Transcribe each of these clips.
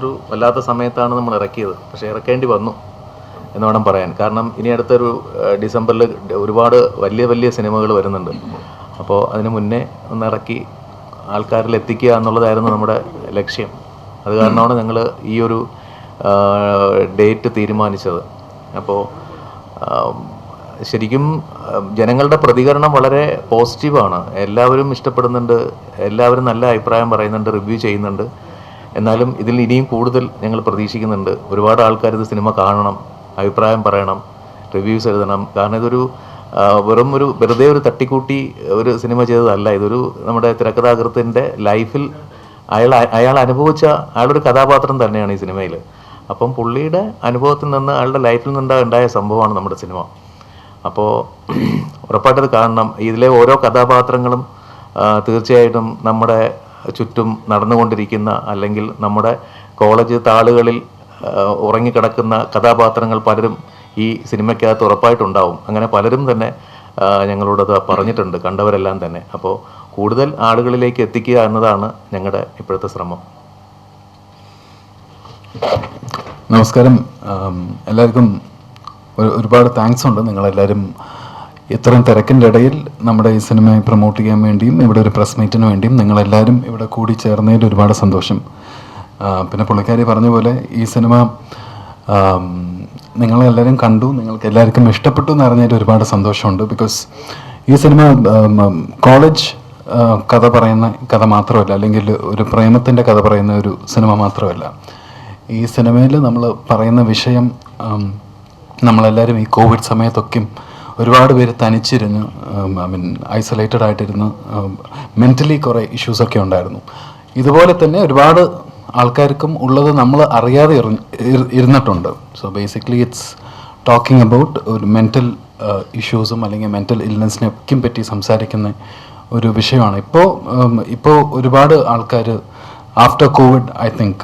ഒരു വല്ലാത്ത സമയത്താണ് നമ്മൾ ഇറക്കിയത്. പക്ഷേ ഇറക്കേണ്ടി വന്നു എന്ന് വേണം പറയാൻ. കാരണം ഇനി അടുത്തൊരു ഡിസംബറിൽ ഒരുപാട് വലിയ വലിയ സിനിമകൾ വരുന്നുണ്ട്. അപ്പോൾ അതിന് മുന്നേ ഒന്ന് ഇറക്കി ആൾക്കാരിൽ എത്തിക്കുക എന്നുള്ളതായിരുന്നു നമ്മുടെ ലക്ഷ്യം. അത് കാരണമാണ് ഞങ്ങൾ ഈ ഒരു ഡേറ്റ് തീരുമാനിച്ചത്. അപ്പോൾ ശരിക്കും ജനങ്ങളുടെ പ്രതികരണം വളരെ പോസിറ്റീവാണ്. എല്ലാവരും ഇഷ്ടപ്പെടുന്നുണ്ട്, എല്ലാവരും നല്ല അഭിപ്രായം പറയുന്നുണ്ട്, റിവ്യൂ ചെയ്യുന്നുണ്ട്. എന്നാലും ഇതിൽ ഇനിയും കൂടുതൽ ഞങ്ങൾ പ്രതീക്ഷിക്കുന്നുണ്ട്. ഒരുപാട് ആൾക്കാർ ഇത് സിനിമ കാണണം, അഭിപ്രായം പറയണം, റിവ്യൂസ് എഴുതണം. കാരണം ഇതൊരു വെറുതെ ഒരു തട്ടിക്കൂട്ടി ഒരു സിനിമ ചെയ്തതല്ല. ഇതൊരു നമ്മുടെ തിരക്കഥാകൃത്തിൻ്റെ ലൈഫിൽ അയാൾ അനുഭവിച്ച അയാളൊരു കഥാപാത്രം തന്നെയാണ് ഈ സിനിമയിൽ. അപ്പം പുള്ളിയുടെ അനുഭവത്തിൽ നിന്ന് അയാളുടെ ലൈഫിൽ ഉണ്ടായ സംഭവമാണ് നമ്മുടെ സിനിമ. അപ്പോൾ ഉറപ്പായിട്ടത് കാണണം. ഇതിലെ ഓരോ കഥാപാത്രങ്ങളും തീർച്ചയായിട്ടും നമ്മുടെ ചുറ്റും നടന്നുകൊണ്ടിരിക്കുന്ന അല്ലെങ്കിൽ നമ്മുടെ കോളേജ് താളുകളിൽ ഉറങ്ങിക്കിടക്കുന്ന കഥാപാത്രങ്ങൾ പലരും ഈ സിനിമയ്ക്കകത്ത് ഉറപ്പായിട്ടുണ്ടാവും. അങ്ങനെ പലരും തന്നെ ഞങ്ങളോടത് പറഞ്ഞിട്ടുണ്ട്, കണ്ടവരെല്ലാം തന്നെ. അപ്പോൾ കൂടുതൽ ആളുകളിലേക്ക് എത്തിക്കുക എന്നതാണ് ഞങ്ങളുടെ ഇപ്പോഴത്തെ ശ്രമം. നമസ്കാരം. എല്ലാവർക്കും ഒരുപാട് താങ്ക്സ് ഉണ്ട്. നിങ്ങളെല്ലാവരും ഇത്രയും തിരക്കിൻ്റെ ഇടയിൽ നമ്മുടെ ഈ സിനിമയെ പ്രൊമോട്ട് ചെയ്യാൻ വേണ്ടിയും ഇവിടെ ഒരു പ്രസ് മീറ്റിന് വേണ്ടിയും നിങ്ങളെല്ലാവരും ഇവിടെ കൂടി ചേർന്നതിൽ ഒരുപാട് സന്തോഷം. പിന്നെ പുള്ളിക്കാരി പറഞ്ഞ പോലെ ഈ സിനിമ നിങ്ങളെല്ലാവരും കണ്ടു, നിങ്ങൾക്ക് എല്ലാവർക്കും ഇഷ്ടപ്പെട്ടു എന്ന് അറിഞ്ഞതിൽ ഒരുപാട് സന്തോഷമുണ്ട്. ബിക്കോസ് ഈ സിനിമ കോളേജ് കഥ പറയുന്ന കഥ മാത്രമല്ല, അല്ലെങ്കിൽ ഒരു പ്രേമത്തിൻ്റെ കഥ പറയുന്ന ഒരു സിനിമ മാത്രമല്ല. ഈ സിനിമയിൽ നമ്മൾ പറയുന്ന വിഷയം, നമ്മളെല്ലാവരും ഈ കോവിഡ് സമയത്തൊക്കെയും ഒരുപാട് പേര് തനിച്ചിരുന്ന് ഐസൊലേറ്റഡ് ആയിട്ടിരുന്ന് മെൻ്റലി കുറേ ഇഷ്യൂസൊക്കെ ഉണ്ടായിരുന്നു. ഇതുപോലെ തന്നെ ഒരുപാട് ആൾക്കാർക്കും ഉള്ളത് നമ്മൾ അറിയാതെ ഇരുന്നിട്ടുണ്ട്. So basically it's talking about ഒരു മെൻ്റൽ ഇഷ്യൂസും അല്ലെങ്കിൽ മെൻ്റൽ ഇൽനെസ്സിനെയൊക്കെയും പറ്റി സംസാരിക്കുന്ന ഒരു വിഷയമാണ്. ഇപ്പോൾ ഒരുപാട് ആൾക്കാർ ആഫ്റ്റർ കോവിഡ് ഐ തിങ്ക്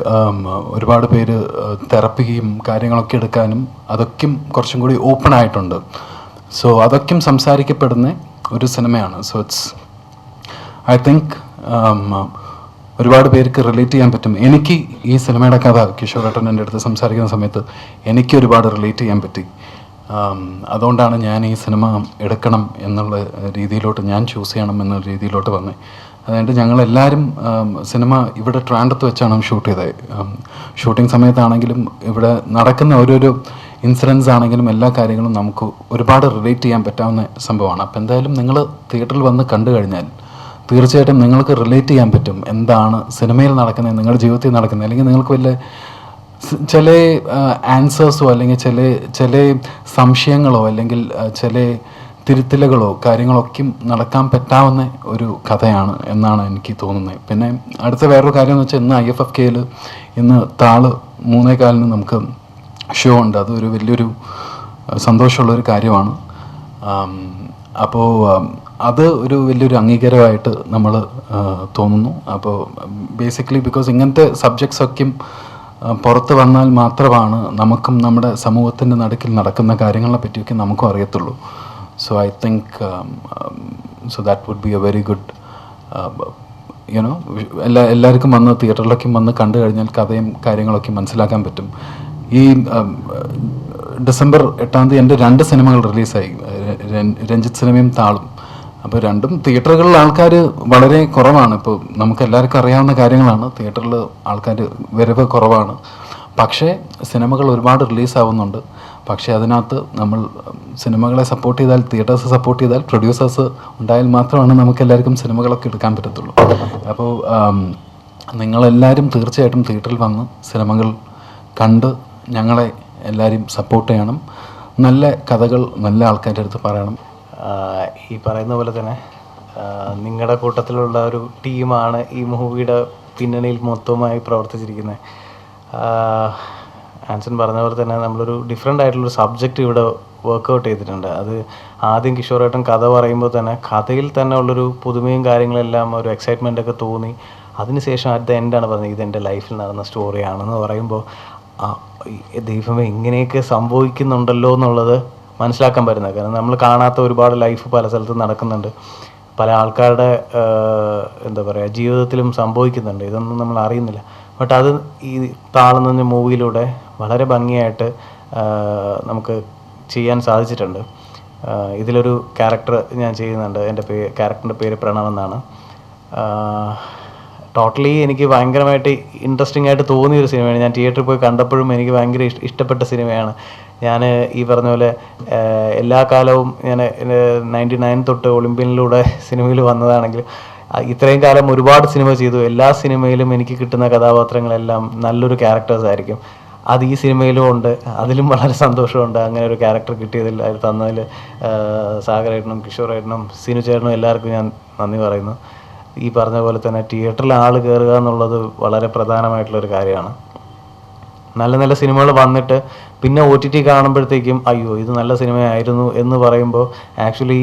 ഒരുപാട് പേര് തെറപ്പിയും കാര്യങ്ങളൊക്കെ എടുക്കാനും അതൊക്കെയും കുറച്ചും കൂടി ഓപ്പൺ ആയിട്ടുണ്ട്. സോ അതൊക്കെയും സംസാരിക്കപ്പെടുന്ന ഒരു സിനിമയാണ്. സോ ഇറ്റ്സ് ഐ തിങ്ക് ഒരുപാട് പേർക്ക് റിലേറ്റ് ചെയ്യാൻ പറ്റും. എനിക്ക് ഈ സിനിമയുടെ കഥ കിഷോറേട്ടൻ എൻ്റെ അടുത്ത് സംസാരിക്കുന്ന സമയത്ത് എനിക്ക് ഒരുപാട് റിലേറ്റ് ചെയ്യാൻ പറ്റി. അതുകൊണ്ടാണ് ഞാൻ ഈ സിനിമ എടുക്കണം എന്നുള്ള രീതിയിലോട്ട്, ഞാൻ ചൂസ് ചെയ്യണം എന്നുള്ള രീതിയിലോട്ട് വന്നത്. അതുകൊണ്ട് ഞങ്ങളെല്ലാവരും സിനിമ ഇവിടെ ട്രാൻഡത്ത് വെച്ചാണ് ഷൂട്ട് ചെയ്തത്. ഷൂട്ടിംഗ് സമയത്താണെങ്കിലും ഇവിടെ നടക്കുന്ന ഓരോരോ ഇൻസിഡൻസ് ആണെങ്കിലും എല്ലാ കാര്യങ്ങളും നമുക്ക് ഒരുപാട് റിലേറ്റ് ചെയ്യാൻ പറ്റാവുന്ന സംഭവമാണ്. അപ്പോൾ എന്തായാലും നിങ്ങൾ തിയേറ്ററിൽ വന്ന് കണ്ടു കഴിഞ്ഞാൽ തീർച്ചയായിട്ടും നിങ്ങൾക്ക് റിലേറ്റ് ചെയ്യാൻ പറ്റും എന്താണ് സിനിമയിൽ നടക്കുന്നത്, നിങ്ങളുടെ ജീവിതത്തിൽ നടക്കുന്നത്. അല്ലെങ്കിൽ നിങ്ങൾക്ക് വല്ല ചില ആൻസേഴ്സോ അല്ലെങ്കിൽ ചില സംശയങ്ങളോ അല്ലെങ്കിൽ ചില തിരുത്തലുകളോ കാര്യങ്ങളൊക്കെയും നടക്കാൻ പറ്റാവുന്ന ഒരു കഥയാണ് എന്നാണ് എനിക്ക് തോന്നുന്നത്. പിന്നെ അടുത്ത വേറൊരു കാര്യം എന്ന് വെച്ചാൽ ഇന്ന് IFFKയിൽ ഇന്ന് താള് 3:15 നമുക്ക് ഷോ ഉണ്ട്. അതൊരു വലിയൊരു സന്തോഷമുള്ളൊരു കാര്യമാണ്. അപ്പോൾ അത് ഒരു വലിയൊരു അംഗീകാരമായിട്ട് നമ്മൾ തോന്നുന്നു. അപ്പോൾ ബേസിക്കലി ബിക്കോസ് ഇങ്ങനത്തെ സബ്ജക്ട്സൊക്കെയും പുറത്ത് വന്നാൽ മാത്രമാണ് നമുക്കും നമ്മുടെ സമൂഹത്തിൻ്റെ നടുക്കിൽ നടക്കുന്ന കാര്യങ്ങളെ പറ്റിയൊക്കെ നമുക്കും അറിയത്തുള്ളൂ. So I think so that would be a very good you know എല്ലാവർക്കും വന്ന് തിയേറ്ററിലൊക്കെ വന്ന് കണ്ടു കഴിഞ്ഞാൽ കഥയും കാര്യങ്ങളൊക്കെ മനസ്സിലാക്കാൻ പറ്റും. ഈ ഡിസംബർ 8 എൻ്റെ 2 സിനിമകൾ റിലീസായി, രഞ്ജിത്ത് സിനിമയും താളും. അപ്പോൾ രണ്ടും തിയേറ്ററുകളിൽ ആൾക്കാർ വളരെ കുറവാണ്. ഇപ്പോൾ നമുക്ക് എല്ലാവർക്കും അറിയാവുന്ന കാര്യങ്ങളാണ്, തിയേറ്ററിൽ ആൾക്കാർ വരവ് കുറവാണ്. പക്ഷേ സിനിമകൾ ഒരുപാട് റിലീസാവുന്നുണ്ട്. പക്ഷേ അതിനകത്ത് നമ്മൾ സിനിമകളെ സപ്പോർട്ട് ചെയ്താൽ, തിയേറ്റേഴ്സ് സപ്പോർട്ട് ചെയ്താൽ, പ്രൊഡ്യൂസേഴ്സ് ഉണ്ടായാൽ മാത്രമാണ് നമുക്ക് എല്ലാവർക്കും സിനിമകളൊക്കെ എടുക്കാൻ പറ്റത്തുള്ളൂ. അപ്പോൾ നിങ്ങളെല്ലാവരും തീർച്ചയായിട്ടും തിയേറ്ററിൽ വന്ന് സിനിമകൾ കണ്ട് ഞങ്ങളെ എല്ലാവരും സപ്പോർട്ട് ചെയ്യണം. നല്ല കഥകൾ നല്ല ആൾക്കാരുടെ അടുത്ത് പറയണം. ഈ പറയുന്ന പോലെ തന്നെ നിങ്ങളുടെ കൂട്ടത്തിലുള്ള ഒരു ടീമാണ് ഈ മൂവിയുടെ പിന്നണിയിൽ മൊത്തമായി പ്രവർത്തിച്ചിരിക്കുന്നത്. ആൻസൺ പറഞ്ഞ പോലെ തന്നെ നമ്മളൊരു ഡിഫറെൻ്റ് ആയിട്ടുള്ളൊരു സബ്ജക്റ്റ് ഇവിടെ വർക്കൗട്ട് ചെയ്തിട്ടുണ്ട്. അത് ആദ്യം കിഷോറേട്ടൻ കഥ പറയുമ്പോൾ തന്നെ കഥയിൽ തന്നെ ഉള്ളൊരു പുതുമയും കാര്യങ്ങളെല്ലാം ഒരു എക്സൈറ്റ്മെൻറ്റൊക്കെ തോന്നി. അതിനുശേഷം അറ്റ് ദ എൻഡാണ് പറഞ്ഞത് ഇതെൻ്റെ ലൈഫിൽ നടന്ന സ്റ്റോറിയാണെന്ന് പറയുമ്പോൾ ദൈവമേ ഇങ്ങനെയൊക്കെ സംഭവിക്കുന്നുണ്ടല്ലോ എന്നുള്ളത് മനസ്സിലാക്കാൻ പറ്റുന്നത്. കാരണം നമ്മൾ കാണാത്ത ഒരുപാട് ലൈഫ് പല സ്ഥലത്തും നടക്കുന്നുണ്ട്. പല ആൾക്കാരുടെ എന്താ പറയുക ജീവിതത്തിലും സംഭവിക്കുന്നുണ്ട്. ഇതൊന്നും നമ്മൾ അറിയുന്നില്ല. ബട്ട് അത് ഈ താളം എന്ന മൂവിയിലൂടെ വളരെ ഭംഗിയായിട്ട് നമുക്ക് ചെയ്യാൻ സാധിച്ചിട്ടുണ്ട്. ഇതിലൊരു ക്യാരക്ടർ ഞാൻ ചെയ്യുന്നുണ്ട്. എൻ്റെ ക്യാരക്ടറിൻ്റെ പേര് പ്രണവ് എന്നാണ്. ടോട്ടലി എനിക്ക് ഭയങ്കരമായിട്ട് ഇൻട്രസ്റ്റിംഗ് ആയിട്ട് തോന്നിയൊരു സിനിമയാണ്. ഞാൻ തിയേറ്ററിൽ പോയി കണ്ടപ്പോഴും എനിക്ക് ഭയങ്കര ഇഷ്ടപ്പെട്ട സിനിമയാണ്. ഞാൻ ഈ പറഞ്ഞ പോലെ എല്ലാ കാലവും ഞാൻ 99 തൊട്ട് ഒളിമ്പ്യനിലൂടെ സിനിമയിൽ വന്നതാണെങ്കിൽ ഇത്രയും കാലം ഒരുപാട് സിനിമ ചെയ്തു. എല്ലാ സിനിമയിലും എനിക്ക് കിട്ടുന്ന കഥാപാത്രങ്ങളെല്ലാം നല്ലൊരു ക്യാരക്ടേഴ്സ് ആയിരിക്കും. അത് ഈ സിനിമയിലും ഉണ്ട്. അതിലും വളരെ സന്തോഷമുണ്ട് അങ്ങനെ ഒരു ക്യാരക്ടർ കിട്ടിയതിൽ, അത് തന്നതിൽ സാഗരേട്ടനും കിഷോറേട്ടനും സിനു ചേട്ടനും എല്ലാവർക്കും ഞാൻ നന്ദി പറയുന്നു. ഈ പറഞ്ഞ പോലെ തന്നെ തിയേറ്ററിൽ ആൾ കയറുക എന്നുള്ളത് വളരെ പ്രധാനമായിട്ടുള്ളൊരു കാര്യമാണ്. നല്ല നല്ല സിനിമകൾ വന്നിട്ട് പിന്നെ OTT കാണുമ്പോഴത്തേക്കും അയ്യോ ഇത് നല്ല സിനിമയായിരുന്നു എന്ന് പറയുമ്പോൾ ആക്ച്വലി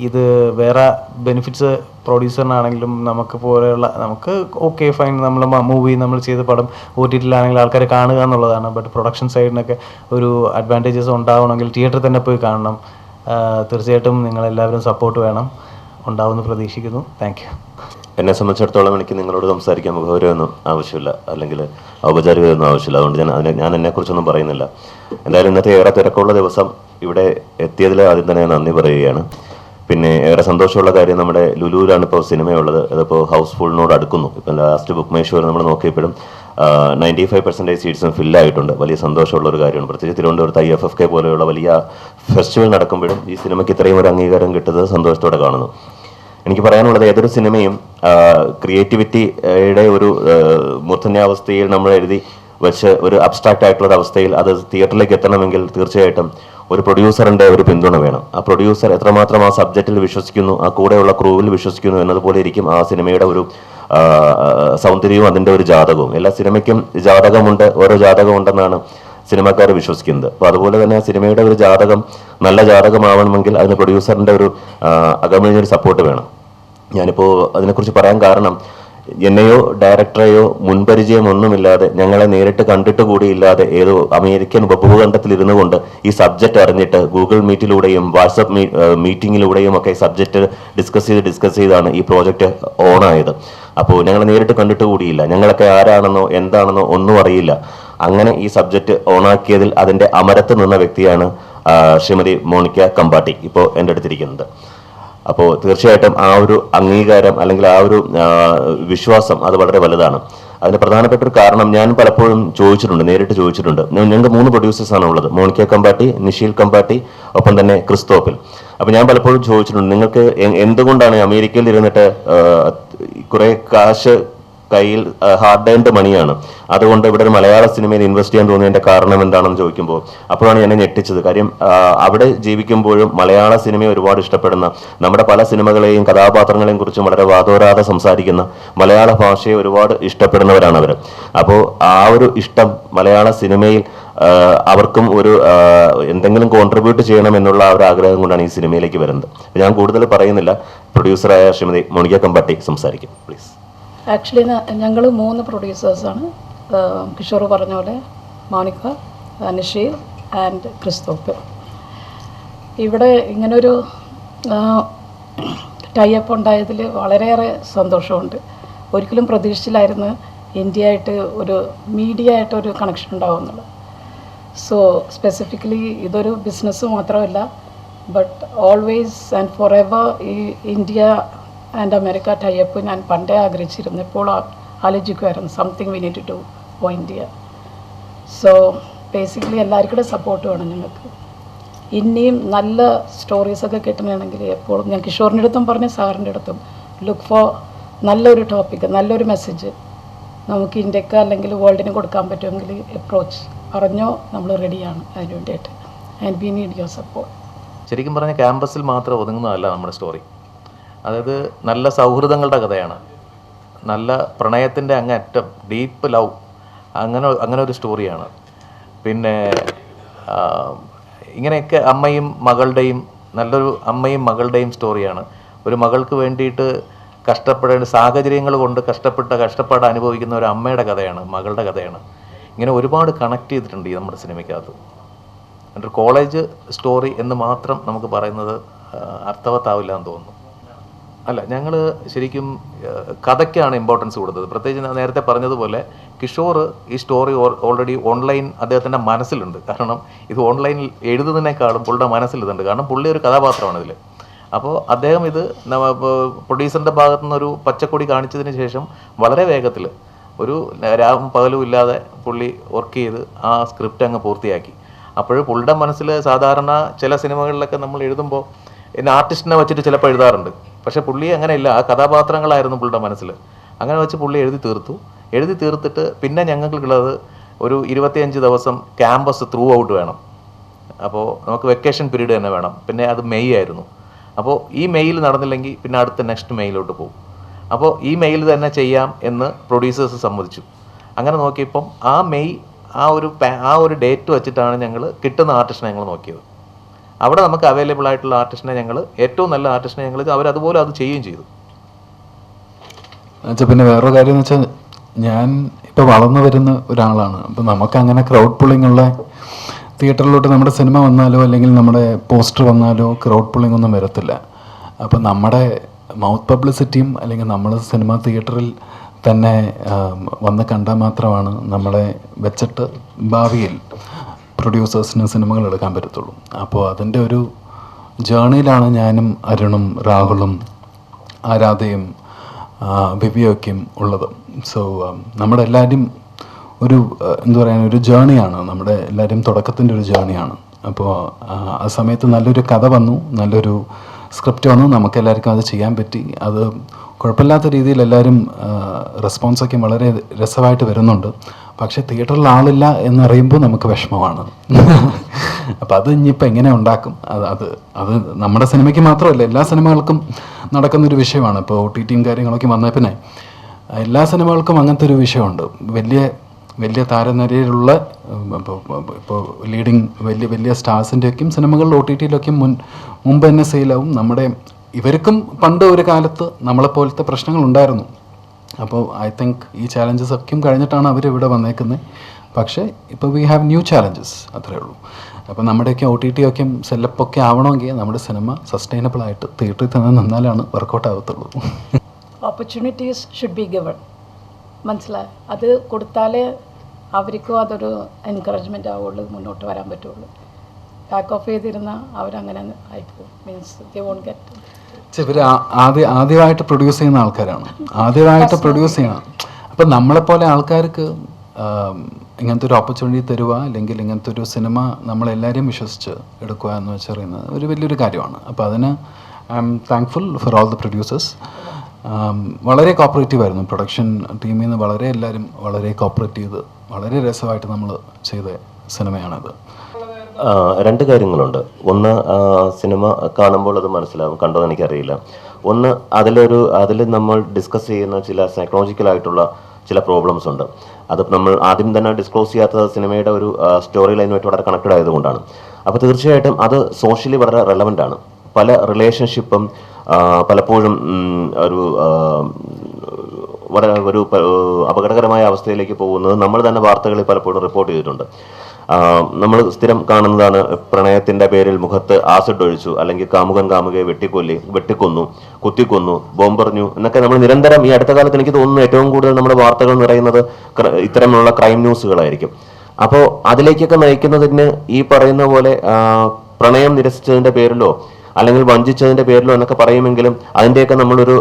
ഇത് വേറെ ബെനിഫിറ്റ്സ് പ്രൊഡ്യൂസറിനാണെങ്കിലും നമുക്ക് ഓക്കെ ഫൈൻ, നമ്മൾ ചെയ്ത പടം OTTയിലാണെങ്കിൽ ആൾക്കാർ കാണുക എന്നുള്ളതാണ്. ബട്ട് പ്രൊഡക്ഷൻ സൈഡിനൊക്കെ ഒരു അഡ്വാൻറ്റേജസ് ഉണ്ടാവണമെങ്കിൽ തിയേറ്ററിൽ തന്നെ പോയി കാണണം. തീർച്ചയായിട്ടും നിങ്ങളെല്ലാവരും സപ്പോർട്ട് വേണം, ഉണ്ടാവുമെന്ന് പ്രതീക്ഷിക്കുന്നു. Thank you. എന്നെ സംബന്ധിച്ചിടത്തോളം എനിക്ക് നിങ്ങളോട് സംസാരിക്കാൻ മുഖവരൊന്നും ആവശ്യമില്ല, അല്ലെങ്കിൽ ഔപചാരികതയൊന്നും ആവശ്യമില്ല. അതുകൊണ്ട് ഞാൻ എന്നെക്കുറിച്ചൊന്നും പറയുന്നില്ല. എന്തായാലും ഇന്നത്തെ ഏറെ തിരക്കുള്ള ദിവസം ഇവിടെ എത്തിയതിൽ ആദ്യം തന്നെ നന്ദി പറയുകയാണ്. പിന്നെ ഏറെ സന്തോഷമുള്ള കാര്യം നമ്മുടെ ലുലുവിലാണ് ഇപ്പോൾ സിനിമയുള്ളത്. അതിപ്പോൾ ഹൗസ്ഫുള്ളിനോട് അടുക്കുന്നു. ഇപ്പം ലാസ്റ്റ് ബുക്ക് മൈ ഷോയിൽ നമ്മൾ നോക്കിയപ്പോഴും 95% സീറ്റ്സും ഫില്ലായിട്ടുണ്ട്. വലിയ സന്തോഷമുള്ള ഒരു കാര്യമാണ്. പ്രത്യേകിച്ച് തിരുവനന്തപുരത്ത് IFFK പോലെയുള്ള വലിയ ഫെസ്റ്റിവൽ നടക്കുമ്പോഴും ഈ സിനിമയ്ക്ക് ഇത്രയും ഒരു അംഗീകാരം കിട്ടുന്നത് സന്തോഷത്തോടെ കാണുന്നു. എനിക്ക് പറയാനുള്ളത് ഏതൊരു സിനിമയും ക്രിയേറ്റിവിറ്റിയുടെ ഒരു മൂർധന്യാവസ്ഥയിൽ നമ്മൾ എഴുതി വെച്ച് ഒരു അബ്സ്ട്രാക്റ്റ് ആയിട്ടുള്ള അവസ്ഥയിൽ അത് തിയേറ്ററിലേക്ക് എത്തണമെങ്കിൽ തീർച്ചയായിട്ടും ഒരു പ്രൊഡ്യൂസറിൻ്റെ ഒരു പിന്തുണ വേണം. ആ പ്രൊഡ്യൂസർ എത്രമാത്രം ആ സബ്ജക്റ്റിൽ വിശ്വസിക്കുന്നു, ആ കൂടെയുള്ള ക്രൂവിൽ വിശ്വസിക്കുന്നു എന്നതുപോലെ ഇരിക്കും ആ സിനിമയുടെ ഒരു സൗന്ദര്യവും അതിൻ്റെ ഒരു ജാതകവും. എല്ലാ സിനിമയ്ക്കും ജാതകമുണ്ട്, ഓരോ ജാതകമുണ്ടെന്നാണ് സിനിമാക്കാർ വിശ്വസിക്കുന്നത്. അപ്പോൾ അതുപോലെ തന്നെ ആ സിനിമയുടെ ഒരു ജാതകം നല്ല ജാതകമാവണമെങ്കിൽ അതിന് പ്രൊഡ്യൂസറിൻ്റെ ഒരു അകമഴിഞ്ഞൊരു സപ്പോർട്ട് വേണം. ഞാനിപ്പോൾ അതിനെക്കുറിച്ച് പറയാൻ കാരണം എന്നെയോ ഡയറക്ടറെയോ മുൻപരിചയമൊന്നുമില്ലാതെ ഞങ്ങളെ നേരിട്ട് കണ്ടിട്ട് കൂടിയില്ലാതെ ഏതോ അമേരിക്കൻ ഉപഭൂഖണ്ഡത്തിൽ ഇരുന്നു കൊണ്ട് ഈ സബ്ജക്റ്റ് അറിഞ്ഞിട്ട് ഗൂഗിൾ മീറ്റിലൂടെയും വാട്സപ്പ് മീറ്റിങ്ങിലൂടെയും ഒക്കെ സബ്ജക്റ്റ് ഡിസ്കസ് ചെയ്താണ് ഈ പ്രോജക്റ്റ് ഓണായത്. അപ്പോൾ ഞങ്ങൾ നേരിട്ട് കണ്ടിട്ട് കൂടിയില്ല, ഞങ്ങളൊക്കെ ആരാണെന്നോ എന്താണെന്നോ ഒന്നും അറിയില്ല. അങ്ങനെ ഈ സബ്ജക്റ്റ് ഓണാക്കിയതിൽ അതിൻ്റെ അമരത്ത് നിന്ന വ്യക്തിയാണ് ശ്രീമതി മോണിക്ക കമ്പാട്ടി ഇപ്പോൾ എൻ്റെ അടുത്തിരിക്കുന്നത്. അപ്പോൾ തീർച്ചയായിട്ടും ആ ഒരു അംഗീകാരം അല്ലെങ്കിൽ ആ ഒരു വിശ്വാസം അത് വളരെ വലുതാണ്. അതിന് പ്രധാനപ്പെട്ട ഒരു കാരണം ഞാൻ പലപ്പോഴും നേരിട്ട് ചോദിച്ചിട്ടുണ്ട്. ഞങ്ങൾക്ക് 3 പ്രൊഡ്യൂസേഴ്സാണ് ഉള്ളത്, മോണിക്ക കമ്പാട്ടി, നിഷീൽ കമ്പാട്ടി, ഒപ്പം തന്നെ ക്രിസ്തോപ്പിൽ. അപ്പോൾ ഞാൻ പലപ്പോഴും ചോദിച്ചിട്ടുണ്ട്, നിങ്ങൾക്ക് എന്തുകൊണ്ടാണ് അമേരിക്കയിൽ ഇരുന്നിട്ട് കുറേ കാശ് കയ്യിൽ ഹാർഡ് ഏൺഡ് മണിയാണ്, അതുകൊണ്ട് ഇവിടെ ഒരു മലയാള സിനിമയിൽ ഇൻവെസ്റ്റ് ചെയ്യാൻ തോന്നിയതിൻ്റെ കാരണം എന്താണെന്ന് ചോദിക്കുമ്പോൾ അപ്പോഴാണ് എന്നെ ഞെട്ടിച്ചത്. കാര്യം അവിടെ ജീവിക്കുമ്പോഴും മലയാള സിനിമയെ ഒരുപാട് ഇഷ്ടപ്പെടുന്ന, നമ്മുടെ പല സിനിമകളെയും കഥാപാത്രങ്ങളെയും കുറിച്ചും വളരെ വാദോരാതെ സംസാരിക്കുന്ന, മലയാള ഭാഷയെ ഒരുപാട് ഇഷ്ടപ്പെടുന്നവരാണ് അവർ. അപ്പോൾ ആ ഒരു ഇഷ്ടം മലയാള സിനിമയിൽ അവർക്കും ഒരു എന്തെങ്കിലും കോൺട്രിബ്യൂട്ട് ചെയ്യണം എന്നുള്ള ആ ഒരു ആഗ്രഹം കൊണ്ടാണ് ഈ സിനിമയിലേക്ക് വരുന്നത്. ഞാൻ കൂടുതൽ പറയുന്നില്ല, പ്രൊഡ്യൂസറായ ശ്രീമതി മോണിക്ക കമ്പാട്ടി സംസാരിക്കും, പ്ലീസ്. ആക്ച്വലി ഞങ്ങൾ 3 പ്രൊഡ്യൂസേഴ്സാണ്. കിഷോർ പറഞ്ഞ പോലെ മോണിക്ക, നിഷീൽ ആൻഡ് ക്രിസ്തോപ്പ്. ഇവിടെ ഇങ്ങനൊരു ടൈപ്പ് ഉണ്ടായതിൽ വളരെയേറെ സന്തോഷമുണ്ട്. ഒരിക്കലും പ്രതീക്ഷിച്ചില്ലായിരുന്നു ഇന്ത്യ ആയിട്ട് ഒരു മീഡിയ ആയിട്ടൊരു കണക്ഷൻ ഉണ്ടാവുമെന്നുള്ളത്. സോ സ്പെസിഫിക്കലി ഇതൊരു ബിസിനസ് മാത്രമല്ല, but always and for ever ഈ ഇന്ത്യ ആൻഡ് അമേരിക്ക ടൈപ്പ് ഞാൻ പണ്ടേ ആഗ്രഹിച്ചിരുന്നു. ഇപ്പോൾ ആലോചിക്കുമായിരുന്നു something we need to do for India. So basically എല്ലാവർക്കും സപ്പോർട്ട് വേണം ഞങ്ങൾക്ക്. ഇനിയും നല്ല സ്റ്റോറീസൊക്കെ കിട്ടണമെങ്കിൽ എപ്പോഴും ഞാൻ കിഷോറിൻ്റെ അടുത്തും പറഞ്ഞു, സാറിൻ്റെ അടുത്തും ലുക്ക് ഫോർ നല്ലൊരു ടോപ്പിക്, നല്ലൊരു മെസ്സേജ് നമുക്ക് ഇന്ത്യക്ക് അല്ലെങ്കിൽ വേൾഡിന് കൊടുക്കാൻ പറ്റുമെങ്കിൽ അപ്രോച്ച് പറഞ്ഞോ, നമ്മൾ റെഡിയാണ് അതിന് വേണ്ടിയിട്ട്. And we need your support. ശരിക്കും പറഞ്ഞാൽ ക്യാമ്പസിൽ മാത്രം ഒതുങ്ങുന്നതല്ല നമ്മുടെ സ്റ്റോറി. അതായത് നല്ല സൗഹൃദങ്ങളുടെ കഥയാണ്, നല്ല പ്രണയത്തിൻ്റെ അങ്ങറ്റം, ഡീപ്പ് ലവ്, അങ്ങനെ ഒരു സ്റ്റോറിയാണ്. പിന്നെ ഇങ്ങനെയൊക്കെ നല്ലൊരു അമ്മയും മകളുടെയും സ്റ്റോറിയാണ്. ഒരു മകൾക്ക് വേണ്ടിയിട്ട് കഷ്ടപ്പെടേണ്ട സാഹചര്യങ്ങൾ കൊണ്ട് കഷ്ടപ്പാട് അനുഭവിക്കുന്ന ഒരു അമ്മയുടെ കഥയാണ്, മകളുടെ കഥയാണ്. ഇങ്ങനെ ഒരുപാട് കണക്ട് ചെയ്തിട്ടുണ്ട് ഈ നമ്മുടെ സിനിമയ്ക്കകത്ത്. ഒരു കോളേജ് സ്റ്റോറി എന്ന് മാത്രം നമുക്ക് പറയുന്നത് അർത്ഥവത്താവില്ല എന്ന് തോന്നുന്നു. അല്ല, ഞങ്ങൾ ശരിക്കും കഥയ്ക്കാണ് ഇമ്പോർട്ടൻസ് കൊടുത്തത്. പ്രത്യേകിച്ച് ഞാൻ നേരത്തെ പറഞ്ഞതുപോലെ കിഷോർ ഈ സ്റ്റോറി ഓൾറെഡി ഓൺലൈൻ അദ്ദേഹത്തിൻ്റെ മനസ്സിലുണ്ട്. കാരണം ഇത് ഓൺലൈനിൽ എഴുതുന്നതിനേക്കാളും പുള്ളിയുടെ മനസ്സിലിതുണ്ട്. കാരണം പുള്ളി ഒരു കഥാപാത്രമാണ് ഇതിൽ. അപ്പോൾ അദ്ദേഹം ഇത് പ്രൊഡ്യൂസറിൻ്റെ ഭാഗത്തു നിന്നൊരു പച്ചക്കൊടി കാണിച്ചതിന് ശേഷം വളരെ വേഗത്തിൽ ഒരു രാവും പകലും ഇല്ലാതെ പുള്ളി വർക്ക് ചെയ്ത് ആ സ്ക്രിപ്റ്റ് അങ്ങ് പൂർത്തിയാക്കി. അപ്പോൾ പുള്ളിയുടെ മനസ്സിൽ സാധാരണ ചില സിനിമകളിലൊക്കെ നമ്മൾ എഴുതുമ്പോൾ പിന്നെ ആർട്ടിസ്റ്റിനെ വെച്ചിട്ട് ചിലപ്പോൾ എഴുതാറുണ്ട്. പക്ഷേ പുള്ളി അങ്ങനെയില്ല, ആ കഥാപാത്രങ്ങളായിരുന്നു പുള്ളിയുടെ മനസ്സിൽ. അങ്ങനെ വെച്ച് പുള്ളി എഴുതി തീർത്തിട്ട് പിന്നെ ഞങ്ങൾക്കുള്ളത് ഒരു 25 ദിവസം ക്യാമ്പസ് ത്രൂ ഔട്ട് വേണം. അപ്പോൾ നമുക്ക് വെക്കേഷൻ പീരീഡ് തന്നെ വേണം. പിന്നെ അത് മെയ് ആയിരുന്നു. അപ്പോൾ ഈ മെയ്യിൽ നടന്നില്ലെങ്കിൽ പിന്നെ അടുത്ത നെക്സ്റ്റ് മെയ്യിലോട്ട് പോകും. അപ്പോൾ ഈ മെയ്യിൽ തന്നെ ചെയ്യാം എന്ന് പ്രൊഡ്യൂസേഴ്സ് സമ്മതിച്ചു. അങ്ങനെ നോക്കിയപ്പം ആ മെയ് ആ ഒരു ഡേറ്റ് വെച്ചിട്ടാണ് ഞങ്ങൾ കിട്ടുന്ന ആർട്ടിസ്റ്റിനെ ഞങ്ങൾ നോക്കിയത്. അവിടെ നമുക്ക് അവൈലബിൾ ആയിട്ടുള്ള ആർട്ടിസ്റ്റിനെ ഞങ്ങൾ ഏറ്റവും നല്ല ആർട്ടിസ്റ്റിനെ ഞങ്ങൾ അവരതുപോലെ അത് ചെയ്യുകയും ചെയ്തു. എന്നുവെച്ചാൽ പിന്നെ വേറൊരു കാര്യം എന്ന് വെച്ചാൽ ഞാൻ ഇപ്പോൾ വളർന്നു വരുന്ന ഒരാളാണ്. അപ്പോൾ നമുക്ക് അങ്ങനെ ക്രൗഡ് പുള്ളിംഗ് ഉള്ള തിയേറ്ററിലോട്ട് നമ്മുടെ സിനിമ വന്നാലോ അല്ലെങ്കിൽ നമ്മുടെ പോസ്റ്റർ വന്നാലോ ക്രൗഡ് പുള്ളിംഗ് ഒന്നും വരത്തില്ല. അപ്പം നമ്മുടെ മൗത്ത് പബ്ലിസിറ്റിയും അല്ലെങ്കിൽ നമ്മൾ സിനിമ തിയേറ്ററിൽ തന്നെ വന്ന് കണ്ടാൽ മാത്രമാണ് നമ്മളെ വെച്ചിട്ട് ഭാവിയിൽ പ്രൊഡ്യൂസേഴ്സിന് സിനിമകൾ എടുക്കാൻ പറ്റത്തുള്ളൂ. അപ്പോൾ അതിൻ്റെ ഒരു ജേണിയിലാണ് ഞാനും അരുണും രാഹുലും ആരാധയും വിവിയൊക്കെയും ഉള്ളത്. സോ നമ്മുടെ എല്ലാവരും ഒരു എന്താ പറയുക ഒരു ജേണിയാണ്, നമ്മുടെ എല്ലാവരും തുടക്കത്തിൻ്റെ ഒരു ജേണിയാണ്. അപ്പോൾ ആ സമയത്ത് നല്ലൊരു കഥ വന്നു, നല്ലൊരു സ്ക്രിപ്റ്റ് വന്നു, നമുക്കെല്ലാവർക്കും അത് ചെയ്യാൻ പറ്റി. അത് കുഴപ്പമില്ലാത്ത രീതിയിൽ എല്ലാവരും റെസ്പോൺസൊക്കെ വളരെ രസമായിട്ട് വരുന്നുണ്ട്. പക്ഷേ തിയേറ്ററിൽ ആളില്ല എന്നറിയുമ്പോൾ നമുക്ക് വിഷമമാണ്. അപ്പം അത് ഇനിയിപ്പോൾ എങ്ങനെ ഉണ്ടാക്കും? അത് നമ്മുടെ സിനിമയ്ക്ക് മാത്രമല്ല, എല്ലാ സിനിമകൾക്കും നടക്കുന്നൊരു വിഷയമാണ്. ഇപ്പോൾ OTTയും കാര്യങ്ങളൊക്കെ വന്നേ പിന്നെ എല്ലാ സിനിമകൾക്കും അങ്ങനത്തെ ഒരു വിഷയമുണ്ട്. വലിയ താരനിരയിലുള്ള ഇപ്പോൾ ലീഡിങ് വലിയ സ്റ്റാർസിൻ്റെയൊക്കെയും സിനിമകളിൽ OTTയിലൊക്കെ മുമ്പ് തന്നെ സെയിലാവും. ഇവർക്കും പണ്ട് ഒരു കാലത്ത് നമ്മളെപ്പോലത്തെ പ്രശ്നങ്ങളുണ്ടായിരുന്നു. അപ്പോൾ ഐ തിങ്ക് ഈ ചാലഞ്ചസ് ഒക്കെയും കഴിഞ്ഞിട്ടാണ് അവർ ഇവിടെ വന്നേക്കുന്നത്. പക്ഷേ ഇപ്പോൾ വി ഹാവ് ന്യൂ ചാലഞ്ചസ്, അത്രേ ഉള്ളൂ. അപ്പോൾ നമ്മുടെയൊക്കെ OTT ഒക്കെ സെല്ലപ്പൊക്കെ ആവണമെങ്കിൽ നമ്മുടെ സിനിമ സസ്റ്റൈനബിളായിട്ട് തിയേറ്ററിൽ തന്നെ നിന്നാലാണ് വർക്കൗട്ട് ആവത്തുള്ളൂ. Opportunities should be given. മനസ്സിലായി? അത് കൊടുത്താലേ അവർക്കും അതൊരു എൻകറേജ്മെൻ്റ് ആവുള്ളൂ, മുന്നോട്ട് വരാൻ പറ്റുള്ളൂ. ബാക്ക് ഓഫ് ചെയ്തിരുന്ന അവരങ്ങനെ ആയിപ്പോകും. Means they won't get. ഇവർ ആദ്യമായിട്ട് പ്രൊഡ്യൂസ് ചെയ്യുന്ന ആൾക്കാരാണ്, ആദ്യമായിട്ട് പ്രൊഡ്യൂസ് ചെയ്യണം. അപ്പം നമ്മളെപ്പോലെ ആൾക്കാർക്ക് ഇങ്ങനത്തെ ഒരു ഓപ്പർച്യൂണിറ്റി തരുക, അല്ലെങ്കിൽ ഇങ്ങനത്തെ ഒരു സിനിമ നമ്മളെല്ലാവരെയും വിശ്വസിച്ച് എടുക്കുക എന്ന് വെച്ചറിയുന്നത് ഒരു വലിയൊരു കാര്യമാണ്. അപ്പോൾ അതിന് I M thankful for all the producers. വളരെ കോപ്പറേറ്റീവ് ആയിരുന്നു പ്രൊഡക്ഷൻ ടീമിൽ നിന്ന്. എല്ലാവരും വളരെ കോപ്പറേറ്റ് ചെയ്ത് വളരെ രസമായിട്ട് നമ്മൾ ചെയ്ത സിനിമയാണത്. രണ്ട് കാര്യങ്ങളുണ്ട്. ഒന്ന്, സിനിമ കാണുമ്പോൾ അത് മനസ്സിലാവും, കണ്ടോ എനിക്കറിയില്ല. ഒന്ന്, അതിൽ നമ്മൾ ഡിസ്കസ് ചെയ്യുന്ന ചില സൈക്കോളജിക്കലായിട്ടുള്ള ചില പ്രോബ്ലംസ് ഉണ്ട്. അത് നമ്മൾ ആദ്യം തന്നെ ഡിസ്ക്ലോസ് ചെയ്യാത്ത സിനിമയുടെ ഒരു സ്റ്റോറി ലൈനുമായിട്ട് വളരെ കണക്റ്റഡ് ആയതുകൊണ്ടാണ്. അപ്പോൾ തീർച്ചയായിട്ടും അത് സോഷ്യലി വളരെ റെലവൻ്റ് ആണ്. പല റിലേഷൻഷിപ്പും പലപ്പോഴും ഒരു അപകടകരമായ അവസ്ഥയിലേക്ക് പോകുന്നത് നമ്മൾ തന്നെ വാർത്തകളിൽ പലപ്പോഴും റിപ്പോർട്ട് ചെയ്തിട്ടുണ്ട്. നമ്മൾ സ്ഥിരം കാണുന്നതാണ്, പ്രണയത്തിൻ്റെ പേരിൽ മുഖത്ത് ആസിഡ് ഒഴിച്ചു, അല്ലെങ്കിൽ കാമുകൻ കാമുകയെ വെട്ടിക്കൊന്നു, കുത്തിക്കൊന്നു, ബോംബെറിഞ്ഞു എന്നൊക്കെ നമ്മൾ നിരന്തരം ഈ അടുത്ത കാലത്ത് എനിക്ക് തോന്നുന്നു ഏറ്റവും കൂടുതൽ നമ്മുടെ വാർത്തകൾ നിറയുന്നത് ഇത്തരമുള്ള ക്രൈം ന്യൂസുകളായിരിക്കും. അപ്പോൾ അതിലേക്കൊക്കെ നയിക്കുന്നതിന് ഈ പറയുന്ന പോലെ പ്രണയം നിരസിച്ചതിൻ്റെ പേരിലോ അല്ലെങ്കിൽ വഞ്ചിച്ചതിൻ്റെ പേരിലോ എന്നൊക്കെ പറയുമെങ്കിലും അതിൻ്റെയൊക്കെ നമ്മളൊരു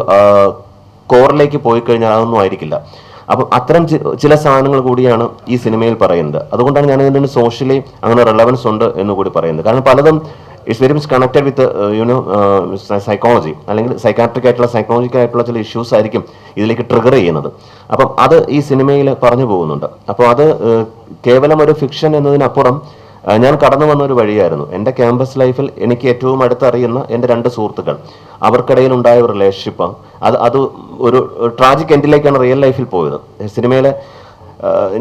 കോറിലേക്ക് പോയി കഴിഞ്ഞാൽ അതൊന്നും ആയിരിക്കില്ല. അപ്പം അത്തരം ചില സാധനങ്ങൾ കൂടിയാണ് ഈ സിനിമയിൽ പറയുന്നത്. അതുകൊണ്ടാണ് ഞാൻ ഇതിന് സോഷ്യലി അങ്ങനെ റെലവൻസ് ഉണ്ട് എന്ന് കൂടി പറയുന്നത്. കാരണം പലതും it's very much connected with psychology, അല്ലെങ്കിൽ സൈക്കോളജിക്കൽ ആയിട്ടുള്ള ചില ഇഷ്യൂസ് ആയിരിക്കും ഇതിലേക്ക് ട്രിഗർ ചെയ്യുന്നത്. അപ്പം അത് ഈ സിനിമയിൽ പറഞ്ഞു പോകുന്നുണ്ട്. അപ്പോൾ അത് കേവലം ഒരു ഫിക്ഷൻ എന്നതിനപ്പുറം ഞാൻ കടന്നു വന്ന ഒരു വഴിയായിരുന്നു. എൻ്റെ ക്യാമ്പസ് ലൈഫിൽ എനിക്ക് ഏറ്റവും അടുത്തറിയുന്ന എൻ്റെ 2 സുഹൃത്തുക്കൾ, അവർക്കിടയിൽ ഉണ്ടായ ഒരു റിലേഷൻഷിപ്പാണ്. അത് ഒരു ട്രാജിക് എൻഡിലേക്കാണ് റിയൽ ലൈഫിൽ പോയത്. സിനിമയിൽ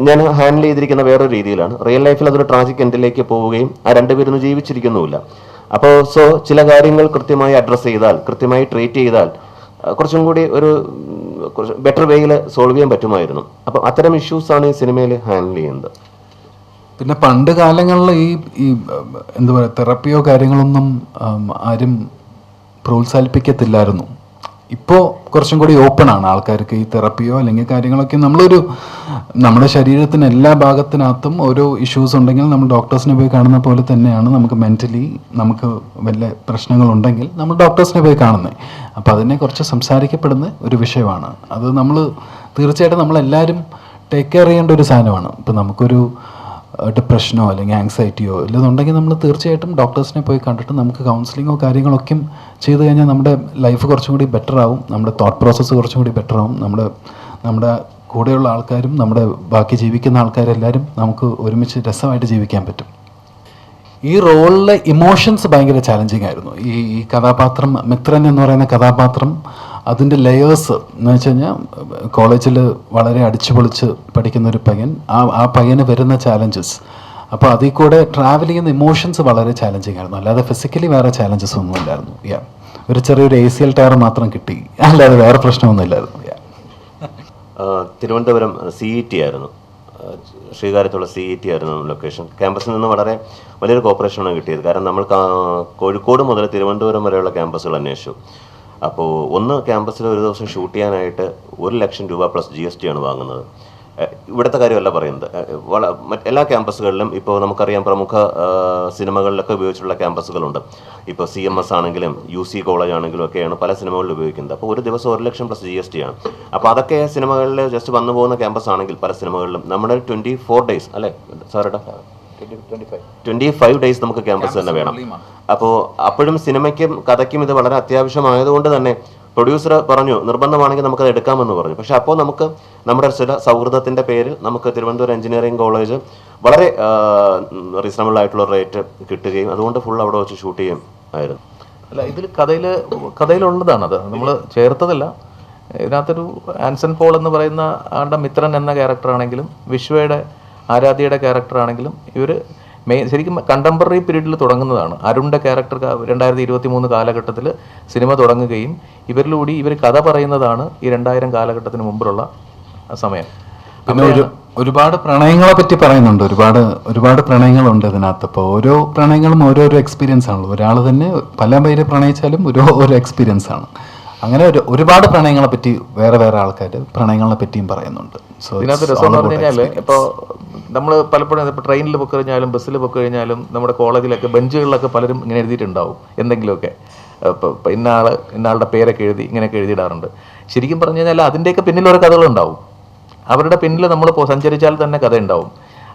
ഞാൻ ഹാൻഡിൽ ചെയ്തിരിക്കുന്ന വേറൊരു രീതിയിലാണ്. റിയൽ ലൈഫിൽ അതൊരു ട്രാജിക് എൻഡിലേക്ക് പോവുകയും ആ 2 പേരും ജീവിച്ചിരിക്കുന്നുമില്ല. അപ്പോൾ ചില കാര്യങ്ങൾ കൃത്യമായി അഡ്രസ്സ് ചെയ്താൽ, കൃത്യമായി ട്രീറ്റ് ചെയ്താൽ കുറച്ചും കൂടി കുറച്ച് ബെറ്റർ വേയിൽ സോൾവ് ചെയ്യാൻ പറ്റുമായിരുന്നു. അപ്പം അത്തരം ഇഷ്യൂസാണ് ഈ സിനിമയിൽ ഹാൻഡിൽ ചെയ്യുന്നത്. പിന്നെ പണ്ട് കാലങ്ങളിൽ ഈ എന്താ പറയുക തെറപ്പിയോ കാര്യങ്ങളൊന്നും ആരും പ്രോത്സാഹിപ്പിക്കത്തില്ലായിരുന്നു. ഇപ്പോൾ കുറച്ചും കൂടി ഓപ്പൺ ആണ് ആൾക്കാർക്ക് ഈ തെറപ്പിയോ അല്ലെങ്കിൽ കാര്യങ്ങളൊക്കെ. നമ്മുടെ ശരീരത്തിന് എല്ലാ ഭാഗത്തിനകത്തും ഓരോ ഇഷ്യൂസ് ഉണ്ടെങ്കിൽ നമ്മൾ ഡോക്ടേഴ്സിനെ പോയി കാണുന്ന പോലെ തന്നെയാണ് നമുക്ക് മെൻ്റലി നമുക്ക് വല്ല പ്രശ്നങ്ങളുണ്ടെങ്കിൽ നമ്മൾ ഡോക്ടേഴ്സിനെ പോയി കാണുന്നത്. അപ്പോൾ അതിനെ കുറിച്ച് സംസാരിക്കപ്പെടുന്ന ഒരു വിഷയമാണ്. അത് തീർച്ചയായിട്ടും നമ്മളെല്ലാവരും ടേക്ക് കെയർ ചെയ്യേണ്ട ഒരു സാധനമാണ്. ഇപ്പോൾ നമുക്കൊരു ഡിപ്രഷനോ അല്ലെങ്കിൽ ആങ്സൈറ്റിയോ ഇല്ലെന്നുണ്ടെങ്കിൽ നമ്മൾ തീർച്ചയായിട്ടും ഡോക്ടേഴ്സിനെ പോയി കണ്ടിട്ട് നമുക്ക് കൗൺസിലിങ്ങോ കാര്യങ്ങളൊക്കെ ചെയ്ത് കഴിഞ്ഞാൽ നമ്മുടെ ലൈഫ് കുറച്ചും കൂടി ബെറ്റർ ആവും, നമ്മുടെ തോട്ട് പ്രോസസ്സ് കുറച്ചും കൂടി ബെറ്റർ ആവും. നമ്മുടെ കൂടെയുള്ള ആൾക്കാരും നമ്മുടെ ബാക്കി ജീവിക്കുന്ന ആൾക്കാരെല്ലാവരും നമുക്ക് ഒരുമിച്ച് രസമായിട്ട് ജീവിക്കാൻ പറ്റും. ഈ റോളിലെ ഇമോഷൻസ് ഭയങ്കര ചാലഞ്ചിങ് ആയിരുന്നു. ഈ കഥാപാത്രം മിത്രൻ എന്ന് പറയുന്ന കഥാപാത്രം അതിൻ്റെ ലെയേഴ്സ് എന്ന് വെച്ച് കഴിഞ്ഞാൽ കോളേജിൽ വളരെ അടിച്ചു പൊളിച്ച് പഠിക്കുന്ന ഒരു പയ്യൻ, ആ പയ്യന് വരുന്ന ചാലഞ്ചസ്, അപ്പോൾ അതിൽ കൂടെ ട്രാവൽ ചെയ്യുന്ന ഇമോഷൻസ് വളരെ ചാലഞ്ചിങ് ആയിരുന്നു. അല്ലാതെ ഫിസിക്കലി വേറെ ചാലഞ്ചസ് ഒന്നും ഇല്ലായിരുന്നു. ഒരു ചെറിയൊരു ACL ടയർ മാത്രം കിട്ടി, അല്ലാതെ വേറെ പ്രശ്നമൊന്നും ഇല്ലായിരുന്നു. തിരുവനന്തപുരം CET ആയിരുന്നു, ശ്രീകാര്യത്തുള്ള CET ആയിരുന്നു ലൊക്കേഷൻ. ക്യാമ്പസിൽ നിന്ന് വളരെ വലിയൊരു കോപ്പറേഷനാണ് കിട്ടിയത്. കാരണം നമ്മൾ കോഴിക്കോട് മുതൽ തിരുവനന്തപുരം വരെയുള്ള ക്യാമ്പസുകൾ അന്വേഷിച്ചു. അപ്പോൾ ഒന്ന് ക്യാമ്പസിൽ ഒരു ദിവസം ഷൂട്ട് ചെയ്യാനായിട്ട് 1 ലക്ഷം രൂപ പ്ലസ് GST ആണ് വാങ്ങുന്നത്. ഇവിടുത്തെ കാര്യമല്ല പറയുന്നത്, എല്ലാ ക്യാമ്പസുകളിലും ഇപ്പോൾ നമുക്കറിയാം പ്രമുഖ സിനിമകളിലൊക്കെ ഉപയോഗിച്ചിട്ടുള്ള ക്യാമ്പസുകളുണ്ട്. ഇപ്പോൾ CMS ആണെങ്കിലും UC കോളേജ് ആണെങ്കിലും ഒക്കെയാണ് പല സിനിമകളിൽ ഉപയോഗിക്കുന്നത്. അപ്പോൾ ഒരു ദിവസം 1 ലക്ഷം പ്ലസ് GST ആണ്. അപ്പോൾ അതൊക്കെ സിനിമകളിൽ ജസ്റ്റ് വന്നു പോകുന്ന ക്യാമ്പസ് ആണെങ്കിൽ പല സിനിമകളിലും നമ്മുടെ 24 ഡേയ്സ് അല്ലേ സാറേട്ടാ, 25 ഡേയ്സ് നമുക്ക് ക്യാമ്പസ് തന്നെ വേണം. അപ്പോൾ അപ്പോഴും സിനിമയ്ക്കും കഥയ്ക്കും ഇത് വളരെ അത്യാവശ്യമായതുകൊണ്ട് തന്നെ പ്രൊഡ്യൂസർ പറഞ്ഞു നിർബന്ധമാണെങ്കിൽ നമുക്കത് എടുക്കാമെന്ന് പറഞ്ഞു. പക്ഷെ അപ്പോൾ നമുക്ക് നമ്മുടെ ചില സൗഹൃദത്തിൻ്റെ പേരിൽ നമുക്ക് തിരുവനന്തപുരം എഞ്ചിനീയറിംഗ് കോളേജ് വളരെ റീസണബിൾ ആയിട്ടുള്ള റേറ്റ് കിട്ടുകയും അതുകൊണ്ട് ഫുൾ അവിടെ വെച്ച് ഷൂട്ട് ചെയ്യും ആയിരുന്നു. അല്ല, ഇതിൽ കഥയിലുള്ളതാണത്, നമ്മൾ ചേർത്തതല്ല. ഇതിനകത്തൊരു ആൻസൺ പോൾ എന്ന് പറയുന്ന ആളുടെ മിത്രൻ എന്ന ക്യാരക്ടറാണെങ്കിലും വിശ്വയുടെ ആരാധ്യയുടെ ക്യാരക്ടറാണെങ്കിലും ഇവർ ശരിക്കും കണ്ടംപററി പീരീഡിൽ തുടങ്ങുന്നതാണ്. അരുണിൻ്റെ ക്യാരക്ടർ 2023 കാലഘട്ടത്തിൽ സിനിമ തുടങ്ങുകയും ഇവരിലൂടെ ഇവർ കഥ പറയുന്നതാണ് ഈ 2000 കാലഘട്ടത്തിന് മുമ്പുള്ള സമയം. പിന്നെ ഒരുപാട് പ്രണയങ്ങളെ പറ്റി പറയുന്നുണ്ട്. ഒരുപാട് പ്രണയങ്ങളുണ്ട് ഇതിനകത്ത്. ഇപ്പോൾ ഓരോ പ്രണയങ്ങളും ഓരോരോ എക്സ്പീരിയൻസ് ആണല്ലോ. ഒരാൾ തന്നെ പല പേര് പ്രണയിച്ചാലും ഓരോ എക്സ്പീരിയൻസ് ആണ്. അങ്ങനെ ഒരുപാട് പ്രണയങ്ങളെ പറ്റി വേറെ ആൾക്കാർ പ്രണയങ്ങളെ പറ്റിയും പറയുന്നുണ്ട്. സോ ഇതിനകത്ത് രസം എന്ന് പറഞ്ഞു കഴിഞ്ഞാൽ ഇപ്പോൾ നമ്മൾ പലപ്പോഴും ഇപ്പോൾ ട്രെയിനിൽ പൊക്കി കഴിഞ്ഞാലും ബസ്സിൽ പൊക്കി കഴിഞ്ഞാലും നമ്മുടെ കോളേജിലൊക്കെ ബെഞ്ചുകളിലൊക്കെ പലരും ഇങ്ങനെ എഴുതിയിട്ടുണ്ടാവും എന്തെങ്കിലുമൊക്കെ. ഇപ്പോൾ ഇന്നാളുടെ പേരൊക്കെ എഴുതി ഇങ്ങനെയൊക്കെ എഴുതിയിടാറുണ്ട്. ശരിക്കും പറഞ്ഞു കഴിഞ്ഞാൽ അതിൻ്റെയൊക്കെ പിന്നിൽ ഓരോ കഥകളുണ്ടാവും. അവരുടെ പിന്നിൽ നമ്മൾ സഞ്ചരിച്ചാൽ തന്നെ കഥ ഉണ്ടാവും.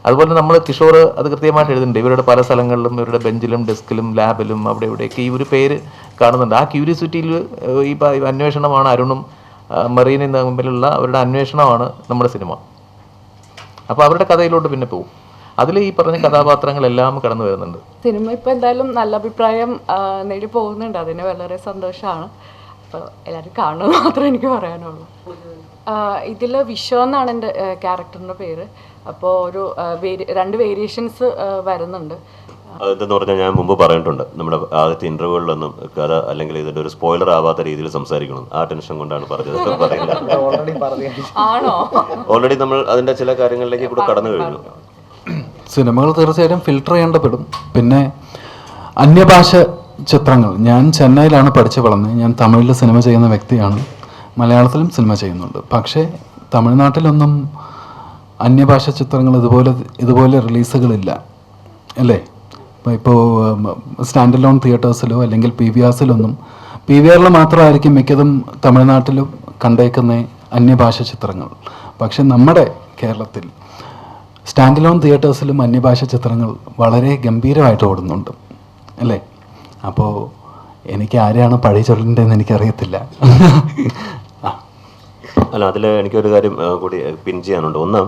അതുപോലെ നമ്മൾ കിഷോർ അത് കൃത്യമായിട്ട് എഴുതുന്നുണ്ട്. ഇവരുടെ പല സ്ഥലങ്ങളിലും ഇവരുടെ ബെഞ്ചിലും ഡെസ്കിലും ലാബിലും അവിടെ ഇവിടെയൊക്കെ ഈ ഒരു പേര് കാണുന്നുണ്ട്. ആ ക്യൂരിയോസിറ്റിയിൽ ഈ അന്വേഷണമാണ് അരുണും മെറീനും തമ്മിലുള്ള അവരുടെ അന്വേഷണമാണ് നമ്മുടെ സിനിമ. അപ്പോൾ അവരുടെ കഥയിലോട്ട് പിന്നെ പോകും. അതിൽ ഈ പറഞ്ഞ കഥാപാത്രങ്ങളെല്ലാം കടന്നു വരുന്നുണ്ട്. സിനിമ ഇപ്പോൾ എന്തായാലും നല്ല അഭിപ്രായം നേടി പോകുന്നുണ്ട്, അതിന് വളരെ സന്തോഷമാണ്. അപ്പോൾ എല്ലാവരും കാണുന്നത് മാത്രമേ എനിക്ക് പറയാനുള്ളൂ. ഇതിൽ വിശ്വ എന്നാണ് എൻ്റെ ക്യാരക്ടറിൻ്റെ പേര്. അപ്പോൾ ഒരു 2 വേരിയേഷൻസ് വരുന്നുണ്ട്. അതെന്ന് പറഞ്ഞാൽ ഞാൻ മുമ്പ് പറഞ്ഞിട്ടുണ്ട്, നമ്മുടെ ആദ്യത്തെ ഇന്റർവ്യൂകളിലൊന്നും കഥ അല്ലെങ്കിൽ ഇതിന്റെ ഒരു സ്പോയിലർ ആവാത്ത രീതിയിൽ സംസാരിക്കണം. ആ ടെൻഷൻ കൊണ്ടാണ് പറഞ്ഞത്. ഓൾറെഡി നമ്മൾ അതിന്റെ ചില കാര്യങ്ങളിലേക്ക് കൂടെ കടന്നു കഴിഞ്ഞു. സിനിമകൾ തീർച്ചയായിട്ടും ഫിൽട്ടർ ചെയ്യേണ്ടപ്പെടും. പിന്നെ അന്യഭാഷ ചിത്രങ്ങൾ, ഞാൻ ചെന്നൈയിലാണ് പഠിച്ചു വളർന്നത്. ഞാൻ തമിഴിൽ സിനിമ ചെയ്യുന്ന വ്യക്തിയാണ്, മലയാളത്തിലും സിനിമ ചെയ്യുന്നുണ്ട്. പക്ഷേ തമിഴ്നാട്ടിലൊന്നും അന്യഭാഷ ചിത്രങ്ങൾ ഇതുപോലെ റിലീസുകളില്ല അല്ലേ. ഇപ്പോൾ സ്റ്റാൻഡ് അലോൺ തിയേറ്റേഴ്സിലോ അല്ലെങ്കിൽ PVRൽ മാത്രമായിരിക്കും മിക്കതും തമിഴ്നാട്ടിലും കണ്ടേക്കുന്ന അന്യഭാഷ ചിത്രങ്ങൾ. പക്ഷെ നമ്മുടെ കേരളത്തിൽ സ്റ്റാൻഡ് അലോൺ തിയേറ്റേഴ്സിലും അന്യഭാഷ ചിത്രങ്ങൾ വളരെ ഗംഭീരമായിട്ട് ഓടുന്നുണ്ട് അല്ലേ. അപ്പോൾ എനിക്ക് ആരെയാണ് പഴി ചൊല്ലേണ്ടതെന്ന് എനിക്കറിയത്തില്ല. അല്ല, അതിൽ എനിക്കൊരു കാര്യം കൂടി പിൻ ചെയ്യാനുണ്ട്. ഒന്ന്,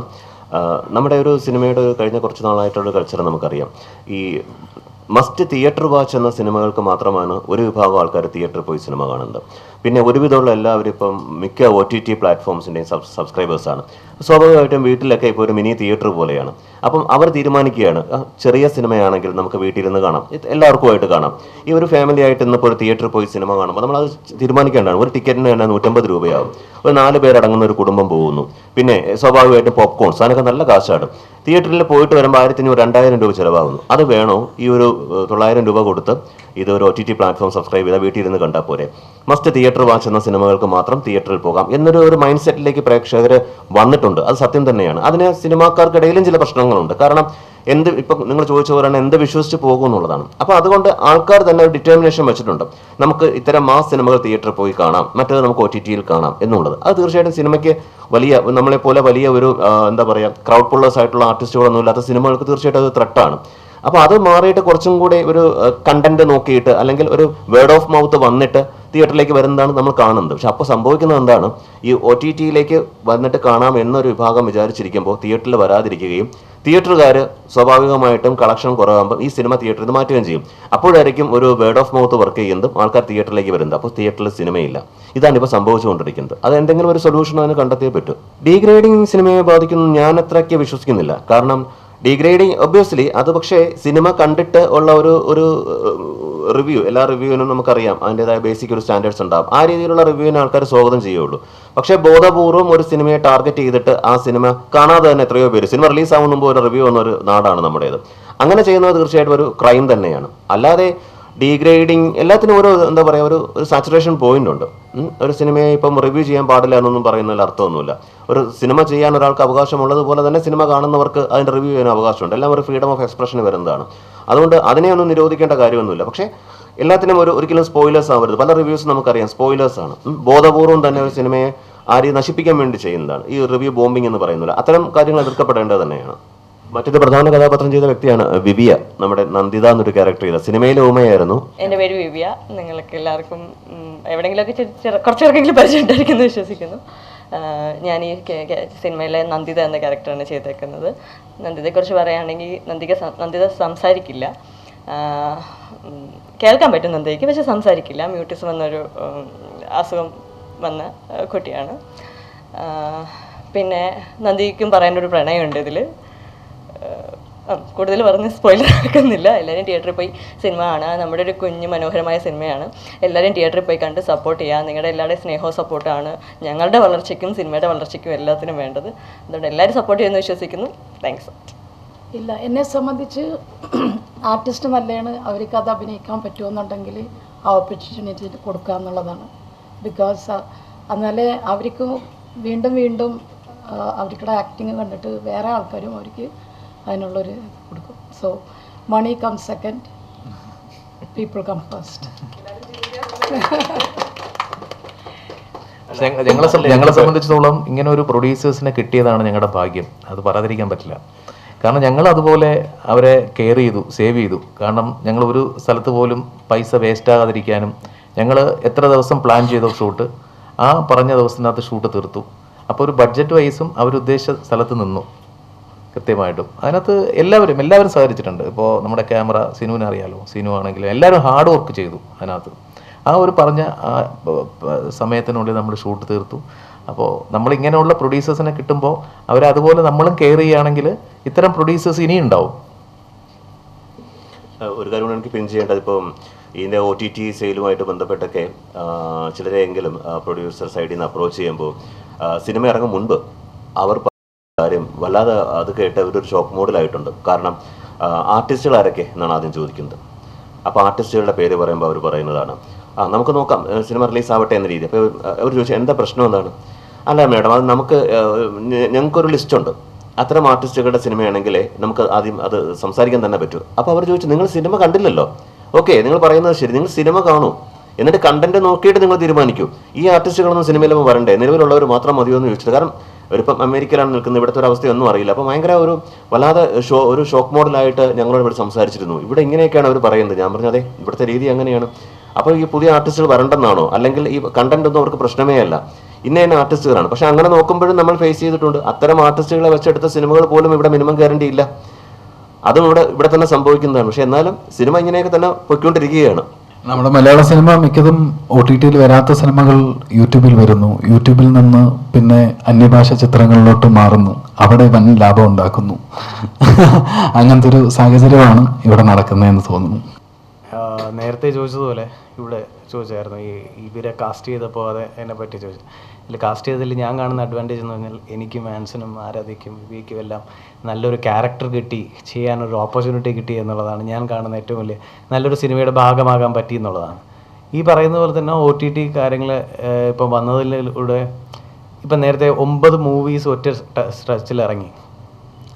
നമ്മുടെ ഒരു സിനിമയുടെ കഴിഞ്ഞ കുറച്ച് നാളായിട്ടുള്ള കൾച്ചർ നമുക്കറിയാം. ഈ മസ്റ്റ് തിയേറ്റർ വാച്ച് എന്ന സിനിമകൾക്ക് മാത്രമാണ് ഒരു വിഭാഗം ആൾക്കാർ തിയേറ്ററിൽ പോയി സിനിമ കാണുന്നത്. പിന്നെ ഒരുവിധമുള്ള എല്ലാവരും ഇപ്പം മിക്ക OTT പ്ലാറ്റ്ഫോംസിൻ്റെയും സബ്സ്ക്രൈബേഴ്സാണ്. സ്വാഭാവികമായിട്ടും വീട്ടിലൊക്കെ ഇപ്പോൾ ഒരു മിനി തിയേറ്റർ പോലെയാണ്. അപ്പം അവർ തീരുമാനിക്കുകയാണ്, ചെറിയ സിനിമയാണെങ്കിൽ നമുക്ക് വീട്ടിലിരുന്ന് കാണാം, എല്ലാവർക്കുമായിട്ട് കാണാം. ഈ ഒരു ഫാമിലി ആയിട്ട് ഇന്നിപ്പോൾ ഒരു തിയേറ്ററിൽ പോയി സിനിമ കാണുമ്പോൾ നമ്മളത് തീരുമാനിക്കേണ്ടതാണ്. ഒരു ടിക്കറ്റിന് തന്നെ 150 രൂപയാവും. ഒരു 4 പേരടങ്ങുന്ന ഒരു കുടുംബം പോകുന്നു. പിന്നെ സ്വാഭാവികമായിട്ടും പോപ്കോൺസ്, അതിനൊക്കെ നല്ല കാശാണ്. തിയേറ്ററിൽ പോയിട്ട് വരുമ്പോൾ 1500-2000 രൂപ ചിലവാകുന്നു. അത് വേണോ ഈ ഒരു 900 രൂപ കൊടുത്ത് ഇതൊരു OTT പ്ലാറ്റ്ഫോം സബ്സ്ക്രൈബ് ചെയ്താൽ വീട്ടിൽ ഇരുന്ന് കണ്ടാൽ പോരെ, മസ്റ്റ് തിയേറ്റർ വാച്ച് എന്ന സിനിമകൾക്ക് മാത്രം തിയേറ്ററിൽ പോകാം എന്നൊരു മൈൻഡ് സെറ്റിലേക്ക് പ്രേക്ഷകർ വന്നിട്ടുണ്ട്. അത് സത്യം തന്നെയാണ്. അതിന് സിനിമാക്കാർക്കിടയിലും ചില പ്രശ്നങ്ങളുണ്ട്. കാരണം ഇപ്പം നിങ്ങൾ ചോദിച്ച പോലെയാണ് എന്ത് വിശ്വസിച്ച് പോകും എന്നുള്ളതാണ്. അപ്പോൾ അതുകൊണ്ട് ആൾക്കാർ തന്നെ ഒരു ഡിറ്റർമിനേഷൻ വെച്ചിട്ടുണ്ട്, നമുക്ക് ഇത്തരം മാസ് സിനിമകൾ തിയേറ്ററിൽ പോയി കാണാം, മറ്റേത് നമുക്ക് OTTയിൽ കാണാം എന്നുള്ളത്. അത് തീർച്ചയായിട്ടും സിനിമയ്ക്ക് നമ്മളെപ്പോലെ വലിയ ഒരു എന്താ പറയുക ക്രൗഡ് പുള്ളേഴ്സ് ആയിട്ടുള്ള ആർട്ടിസ്റ്റുകളൊന്നും ഇല്ലാത്ത സിനിമകൾക്ക് തീർച്ചയായിട്ടും അത് ത്രെട്ടാണ്. അപ്പോൾ അത് മാറിയിട്ട് കുറച്ചും കൂടി ഒരു കണ്ടന്റ് നോക്കിയിട്ട് അല്ലെങ്കിൽ ഒരു വേർഡ് ഓഫ് മൗത്ത് വന്നിട്ട് തിയേറ്ററിലേക്ക് വരുന്നതാണ് നമ്മൾ കാണുന്നത്. പക്ഷെ അപ്പോൾ സംഭവിക്കുന്നത് എന്താണ്, ഈ OTTയിലേക്ക് വന്നിട്ട് കാണാം എന്നൊരു വിഭാഗം വിചാരിച്ചിരിക്കുമ്പോൾ തിയേറ്ററിൽ വരാതിരിക്കുകയും തിയേറ്ററുകാർ സ്വാഭാവികമായിട്ടും കളക്ഷൻ കുറവാകുമ്പോൾ ഈ സിനിമ തിയേറ്ററിൽ നിന്ന് മാറ്റുകയും ചെയ്യും. അപ്പോഴായിരിക്കും ഒരു വേർഡ് ഓഫ് മൗത്ത് വർക്ക് ചെയ്യുന്നതും ആൾക്കാർ തിയേറ്ററിലേക്ക് വരുന്നത്. അപ്പോൾ തിയേറ്ററിൽ സിനിമയില്ല. ഇതാണ് ഇപ്പോൾ സംഭവിച്ചുകൊണ്ടിരിക്കുന്നത്. അത് എന്തെങ്കിലും ഒരു സൊല്യൂഷൻ അതിന് കണ്ടെത്തിയേ പറ്റൂ. ഡീഗ്രേഡിങ് സിനിമയെ ബാധിക്കുന്നു ഞാൻ അത്രയ്ക്ക് വിശ്വസിക്കുന്നില്ല. കാരണം ഡീഗ്രേഡിങ് ഒബ്വിയസ്ലി അത് പക്ഷേ സിനിമ കണ്ടിട്ട് ഉള്ള ഒരു റിവ്യൂ, എല്ലാ റിവ്യൂവിനും നമുക്കറിയാം അതിൻ്റെതായ ബേസിക് ഒരു സ്റ്റാൻഡേർഡ്സ് ഉണ്ടാകും. ആ രീതിയിലുള്ള റിവ്യൂവിനെ ആൾക്കാർ സ്വാഗതം ചെയ്യുള്ളൂ. പക്ഷേ ബോധപൂർവ്വം ഒരു സിനിമയെ ടാർഗറ്റ് ചെയ്തിട്ട് ആ സിനിമ കാണാതെ തന്നെ എത്രയോ പേര് സിനിമ റിലീസ് ആവുന്ന മുമ്പ് ഒരു റിവ്യൂ വന്നൊരു നാടാണ് നമ്മുടേത്. അങ്ങനെ ചെയ്യുന്നത് തീർച്ചയായിട്ടും ഒരു ക്രൈം തന്നെയാണ്. അല്ലാതെ ഡീഗ്രേഡിങ് എല്ലാത്തിനും എന്താ പറയുക ഒരു സാച്ചുറേഷൻ പോയിന്റ് ഉണ്ട്. ഒരു സിനിമയെ ഇപ്പം റിവ്യൂ ചെയ്യാൻ പാടില്ല എന്നൊന്നും പറയുന്നതിൽ അർത്ഥമൊന്നുമില്ല. ഒരു സിനിമ ചെയ്യാൻ ഒരാൾക്ക് അവകാശമുള്ളതുപോലെ തന്നെ സിനിമ കാണുന്നവർക്ക് അതിൻ്റെ റിവ്യൂ ചെയ്യാൻ അവകാശമുണ്ട്. എല്ലാം ഒരു ഫ്രീഡം ഓഫ് എക്സ്പ്രഷന് വരുന്നതാണ്. അതുകൊണ്ട് അതിനെയൊന്നും നിരോധിക്കേണ്ട കാര്യമൊന്നുമില്ല. പക്ഷേ എല്ലാത്തിനും ഒരിക്കലും സ്പോയിലേഴ്സ് ആവരുത്. പല റിവ്യൂസ് നമുക്കറിയാം സ്പോയിലേഴ്സ് ആണ്. ബോധപൂർവ്വം തന്നെ ഒരു സിനിമയെ ആരെയും നശിപ്പിക്കാൻ വേണ്ടി ചെയ്യുന്നതാണ് ഈ റിവ്യൂ ബോംബിംഗ് എന്ന് പറയുന്നില്ല. അത്തരം കാര്യങ്ങൾ എതിർക്കപ്പെടേണ്ടത് തന്നെയാണ്. മറ്റൊരു പ്രധാന കഥാപാത്രം ചെയ്ത വ്യക്തിയാണ് വിവിയ, നമ്മുടെ നന്ദിത എന്നൊരു ക്യാരക്ടർ ചെയ്ത. സിനിമയിലെ ഊമയായിരുന്നു. എൻ്റെ പേര് വിവിയ. നിങ്ങൾക്ക് എല്ലാവർക്കും എവിടെയെങ്കിലുമൊക്കെ കുറച്ചേർക്കെങ്കിലും പരിചയമുണ്ടായിരിക്കുമെന്ന് വിശ്വസിക്കുന്നു. ഞാൻ ഈ സിനിമയിലെ നന്ദിത എന്ന ക്യാരക്ടറാണ് ചെയ്തേക്കുന്നത്. നന്ദിതയെക്കുറിച്ച് പറയുകയാണെങ്കിൽ നന്ദിത സംസാരിക്കില്ല. കേൾക്കാൻ പറ്റും നന്ദിതയ്ക്ക്, പക്ഷെ സംസാരിക്കില്ല. മ്യൂട്ടിസം എന്നൊരു അസുഖം വന്ന കുട്ടിയാണ്. പിന്നെ നന്ദിക്കും പറയാനൊരു പ്രണയമുണ്ട് ഇതിൽ. കൂടുതൽ പറഞ്ഞ് സ്പോയിലർ ആക്കുന്നില്ല. എല്ലാവരും തിയേറ്ററിൽ പോയി സിനിമ കാണുക. നമ്മുടെ ഒരു കുഞ്ഞു മനോഹരമായ സിനിമയാണ്. എല്ലാവരും തിയേറ്ററിൽ പോയി കണ്ട് സപ്പോർട്ട് ചെയ്യുക. നിങ്ങളുടെ എല്ലാവരുടെയും സ്നേഹവും സപ്പോർട്ടാണ് ഞങ്ങളുടെ വളർച്ചയ്ക്കും സിനിമയുടെ വളർച്ചയ്ക്കും എല്ലാത്തിനും വേണ്ടത്. അതുകൊണ്ട് എല്ലാവരും സപ്പോർട്ട് ചെയ്യുമെന്ന് വിശ്വസിക്കുന്നു. താങ്ക്സ്. ഇല്ല, എന്നെ സംബന്ധിച്ച് ആർട്ടിസ്റ്റ് നല്ലതാണ്. അവർക്ക് അത് അഭിനയിക്കാൻ പറ്റുമെന്നുണ്ടെങ്കിൽ ആ ഓപ്പർച്യൂണിറ്റി കൊടുക്കുക എന്നുള്ളതാണ്. ബിക്കോസ് എന്നാലേ അവർക്ക് വീണ്ടും വീണ്ടും അവർക്കുടെ ആക്ടിങ് കണ്ടിട്ട് വേറെ ആൾക്കാരും അവർക്ക് അതിനുള്ളൊരു കൊടുക്കും. So money come second, people come first. ഞങ്ങളെ സംബന്ധിച്ചിടത്തോളം ഇങ്ങനെ ഒരു പ്രൊഡ്യൂസേഴ്സിനെ കിട്ടിയതാണ് ഞങ്ങളുടെ ഭാഗ്യം. അത് പറയാതിരിക്കാൻ പറ്റില്ല. കാരണം ഞങ്ങൾ അതുപോലെ അവരെ കെയർ ചെയ്തു, സേവ് ചെയ്തു. കാരണം ഞങ്ങൾ ഒരു സ്ഥലത്ത് പോലും പൈസ വേസ്റ്റ് ആകാതിരിക്കാനും ഞങ്ങൾ എത്ര ദിവസം പ്ലാൻ ചെയ്ത ഷൂട്ട് ആ പറഞ്ഞ ദിവസത്തിനകത്ത് ഷൂട്ട് തീർത്തു. അപ്പോൾ ഒരു ബഡ്ജറ്റ് വൈസും അവരുദ്ദേശിച്ച സ്ഥലത്ത് നിന്നു കൃത്യമായിട്ടും. അതിനകത്ത് എല്ലാവരും സഹകരിച്ചിട്ടുണ്ട്. ഇപ്പോൾ നമ്മുടെ ക്യാമറ സിനുവിനെ അറിയാലോ, സിനു ആണെങ്കിലും എല്ലാവരും ഹാർഡ് വർക്ക് ചെയ്തു അതിനകത്ത്. ആ ഒരു പറഞ്ഞ സമയത്തിനുള്ളിൽ നമ്മൾ ഷൂട്ട് തീർത്തു. അപ്പോൾ നമ്മളിങ്ങനെയുള്ള പ്രൊഡ്യൂസേഴ്സിനെ കിട്ടുമ്പോൾ അവരതുപോലെ നമ്മളും കെയർ ചെയ്യുകയാണെങ്കിൽ ഇത്തരം പ്രൊഡ്യൂസേഴ്സ് ഇനിയും ഉണ്ടാവും. ഒരു കാര്യം എനിക്ക് പിൻ ചെയ്യേണ്ടത്, ഇപ്പം ഇതിൻ്റെ OTT സെയിലുമായിട്ട് ബന്ധപ്പെട്ടൊക്കെ ചിലരെങ്കിലും പ്രൊഡ്യൂസർ സൈഡിൽ നിന്ന് അപ്രോച്ച് ചെയ്യുമ്പോൾ സിനിമ ഇറങ്ങും മുൻപ് അവർ കാര്യം വല്ലാതെ അത് കേട്ട് ഒരു ഷോക്ക് മോഡിലായിട്ടുണ്ട്. കാരണം ആർട്ടിസ്റ്റുകൾ ആരൊക്കെ എന്നാണ് ആദ്യം ചോദിക്കുന്നത്. അപ്പോൾ ആർട്ടിസ്റ്റുകളുടെ പേര് പറയുമ്പോൾ അവർ പറയുന്നതാണ് നമുക്ക് നോക്കാം സിനിമ റിലീസ് ആവട്ടെ എന്ന രീതി. അപ്പോൾ അവർ ചോദിച്ചാൽ എന്താ പ്രശ്നം എന്താണ്? അല്ല മാഡം, അത് ഞങ്ങൾക്കൊരു ലിസ്റ്റുണ്ട്. അത്തരം ആർട്ടിസ്റ്റുകളുടെ സിനിമയാണെങ്കിലേ നമുക്ക് ആദ്യം അത് സംസാരിക്കാൻ തന്നെ പറ്റൂ. അപ്പോൾ അവർ ചോദിച്ചു നിങ്ങൾ സിനിമ കണ്ടില്ലല്ലോ. ഓക്കെ, നിങ്ങൾ പറയുന്നത് ശരി, നിങ്ങൾ സിനിമ കാണൂ, എന്നിട്ട് കണ്ടന്റ് നോക്കിയിട്ട് നിങ്ങൾ തീരുമാനിക്കൂ. ഈ ആർട്ടിസ്റ്റുകളൊന്നും സിനിമയിലൊന്നും വരണ്ടേ, നിലവിലുള്ളവർ മാത്രം മതിയോ എന്ന് ചോദിച്ചിട്ട്. കാരണം ഒരിപ്പം അമേരിക്കയിലാണ് നിൽക്കുന്നത്, ഇവിടുത്തെ ഒരു അവസ്ഥയൊന്നും അറിയില്ല. അപ്പോൾ ഭയങ്കര വല്ലാതെ ഒരു ഷോക്ക് മോഡലായിട്ട് ഞങ്ങളോട് ഇവിടെ സംസാരിച്ചിരുന്നു. ഇവിടെ ഇങ്ങനെയൊക്കെയാണ് അവർ പറയുന്നത്. ഞാൻ പറഞ്ഞു അതെ, ഇവിടുത്തെ രീതി അങ്ങനെയാണ്. അപ്പോൾ ഈ പുതിയ ആർട്ടിസ്റ്റുകൾ വരണ്ടെന്നാണോ, അല്ലെങ്കിൽ ഈ കണ്ടന്റ് ഒന്നും അവർക്ക് പ്രശ്നമേ അല്ല, ഇന്ന ആർട്ടിസ്റ്റുകളാണ്. പക്ഷെ അങ്ങനെ നോക്കുമ്പോഴും നമ്മൾ ഫേസ് ചെയ്തിട്ടുണ്ട് അത്തരം ആർട്ടിസ്റ്റുകളെ വെച്ചെടുത്ത സിനിമകൾ പോലും ഇവിടെ മിനിമം ഗ്യാരണ്ടി ഇല്ല. അതും ഇവിടെ തന്നെ സംഭവിക്കുന്നതാണ്. പക്ഷെ എന്നാലും സിനിമ ഇങ്ങനെയൊക്കെ തന്നെ പൊയ്ക്കൊണ്ടിരിക്കുകയാണ്. നമ്മുടെ മലയാള സിനിമ മിക്കതും OTTയിൽ വരാത്ത സിനിമകൾ യൂട്യൂബിൽ വരുന്നു. യൂട്യൂബിൽ നിന്ന് പിന്നെ അന്യഭാഷ ചിത്രങ്ങളിലോട്ട് മാറുന്നു. അവിടെ വൻ ലാഭം ഉണ്ടാക്കുന്നു. അങ്ങനത്തെ ഒരു സാഹചര്യമാണ് ഇവിടെ നടക്കുന്നതെന്ന് തോന്നുന്നു. നേരത്തെ ചോദിച്ചതുപോലെ ഇവിടെ ചോദിച്ചായിരുന്നു ഇവരെ കാസ്റ്റ് ചെയ്തപ്പോൾ അത് എന്നെ പറ്റി ചോദിച്ചു. ഇതിൽ കാസ്റ്റ് ചെയ്തതിൽ ഞാൻ കാണുന്ന അഡ്വാൻറ്റേജ് എന്ന് പറഞ്ഞാൽ എനിക്കും ആൻസനും ആരാധിക്കും വിവേക്കും എല്ലാം നല്ലൊരു ക്യാരക്ടർ കിട്ടി, ചെയ്യാനൊരു ഓപ്പർച്യൂണിറ്റി കിട്ടി എന്നുള്ളതാണ് ഞാൻ കാണുന്ന ഏറ്റവും വലിയ നല്ലൊരു സിനിമയുടെ ഭാഗമാകാൻ പറ്റി എന്നുള്ളതാണ്. ഈ പറയുന്ന പോലെ തന്നെ OTT കാര്യങ്ങൾ ഇപ്പം വന്നതിലൂടെ ഇപ്പം നേരത്തെ 9 മൂവീസ് ഒറ്റ സ്ട്രെച്ചിൽ ഇറങ്ങി.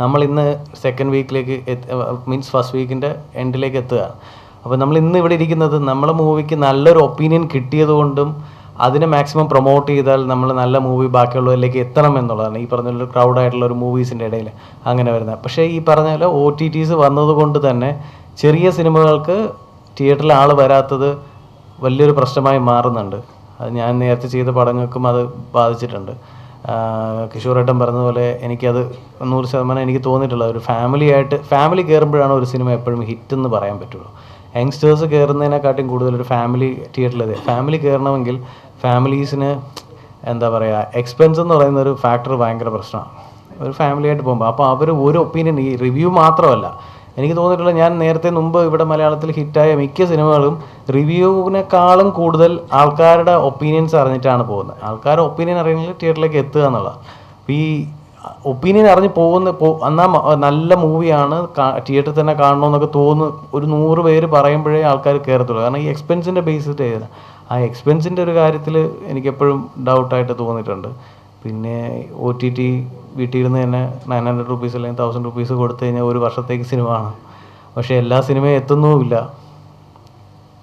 നമ്മൾ ഇന്ന് സെക്കൻഡ് വീക്കിലേക്ക് മീൻസ് ഫസ്റ്റ് വീക്കിൻ്റെ എൻഡിലേക്ക് എത്തുക. അപ്പോൾ നമ്മൾ ഇന്ന് ഇവിടെ ഇരിക്കുന്നത് നമ്മളെ മൂവിക്ക് നല്ലൊരു ഒപ്പീനിയൻ കിട്ടിയത് കൊണ്ടും അതിനെ മാക്സിമം പ്രൊമോട്ട് ചെയ്താൽ നമ്മൾ നല്ല മൂവി ബാക്കിയുള്ളവരിലേക്ക് എത്തണം എന്നുള്ളതാണ്. ഈ പറഞ്ഞ ഒരു ക്രൗഡായിട്ടുള്ള ഒരു മൂവീസിൻ്റെ ഇടയിൽ അങ്ങനെ വരുന്നത്. പക്ഷേ ഈ പറഞ്ഞ പോലെ OTTs വന്നതുകൊണ്ട് തന്നെ ചെറിയ സിനിമകൾക്ക് തിയേറ്ററിൽ ആൾ വരാത്തത് വലിയൊരു പ്രശ്നമായി മാറുന്നുണ്ട്. അത് ഞാൻ നേരത്തെ ചെയ്ത പടങ്ങൾക്കും അത് ബാധിച്ചിട്ടുണ്ട്. കിഷോറേട്ടൻ പറഞ്ഞതുപോലെ എനിക്കത് 100% എനിക്ക് തോന്നിയിട്ടുള്ള ഒരു ഫാമിലി കയറുമ്പോഴാണ് ഒരു സിനിമ എപ്പോഴും ഹിറ്റ് എന്ന് പറയാൻ പറ്റുള്ളൂ. യങ്സ്റ്റേഴ്സ് കയറുന്നതിനെക്കാട്ടും കൂടുതൽ ഒരു ഫാമിലി കയറണമെങ്കിൽ ഫാമിലീസിന് എന്താ പറയുക, എക്സ്പെൻസ് എന്ന് പറയുന്ന ഒരു ഫാക്ടർ ഭയങ്കര പ്രശ്നമാണ് ഒരു ഫാമിലിയായിട്ട് പോകുമ്പോൾ. അപ്പോൾ അവർ ഒരു ഒപ്പീനിയൻ, ഈ റിവ്യൂ മാത്രമല്ല, എനിക്ക് തോന്നിയിട്ടുള്ള ഞാൻ നേരത്തെ മുമ്പ് ഇവിടെ മലയാളത്തിൽ ഹിറ്റായ മിക്ക സിനിമകളും റിവ്യൂവിനേക്കാളും കൂടുതൽ ആൾക്കാരുടെ ഒപ്പീനിയൻസ് അറിഞ്ഞിട്ടാണ് പോകുന്നത്. ആൾക്കാരുടെ ഒപ്പീനിയൻ അറിയുന്നത് തിയേറ്ററിലേക്ക് എത്തുക എന്നുള്ളതാണ്. അപ്പോൾ ഈ ഒപ്പീനിയൻ അറിഞ്ഞ് എന്നാൽ നല്ല മൂവിയാണ് തിയേറ്ററിൽ തന്നെ കാണണമെന്നൊക്കെ തോന്നുന്നു ഒരു 100 പേര് പറയുമ്പോഴേ ആൾക്കാർ കയറത്തുള്ളൂ. കാരണം ഈ എക്സ്പെൻസിൻ്റെ ബേസിട്ട് ആ എക്സ്പെൻസിൻ്റെ ഒരു കാര്യത്തിൽ എനിക്കെപ്പോഴും ഡൗട്ടായിട്ട് തോന്നിയിട്ടുണ്ട്. പിന്നെ OTT വീട്ടിലിരുന്ന് തന്നെ 900 rupees അല്ലെങ്കിൽ 1000 rupees കൊടുത്തു കഴിഞ്ഞാൽ ഒരു വർഷത്തേക്ക് സിനിമ കാണാം. പക്ഷേ എല്ലാ സിനിമയും എത്തുന്നുമില്ല.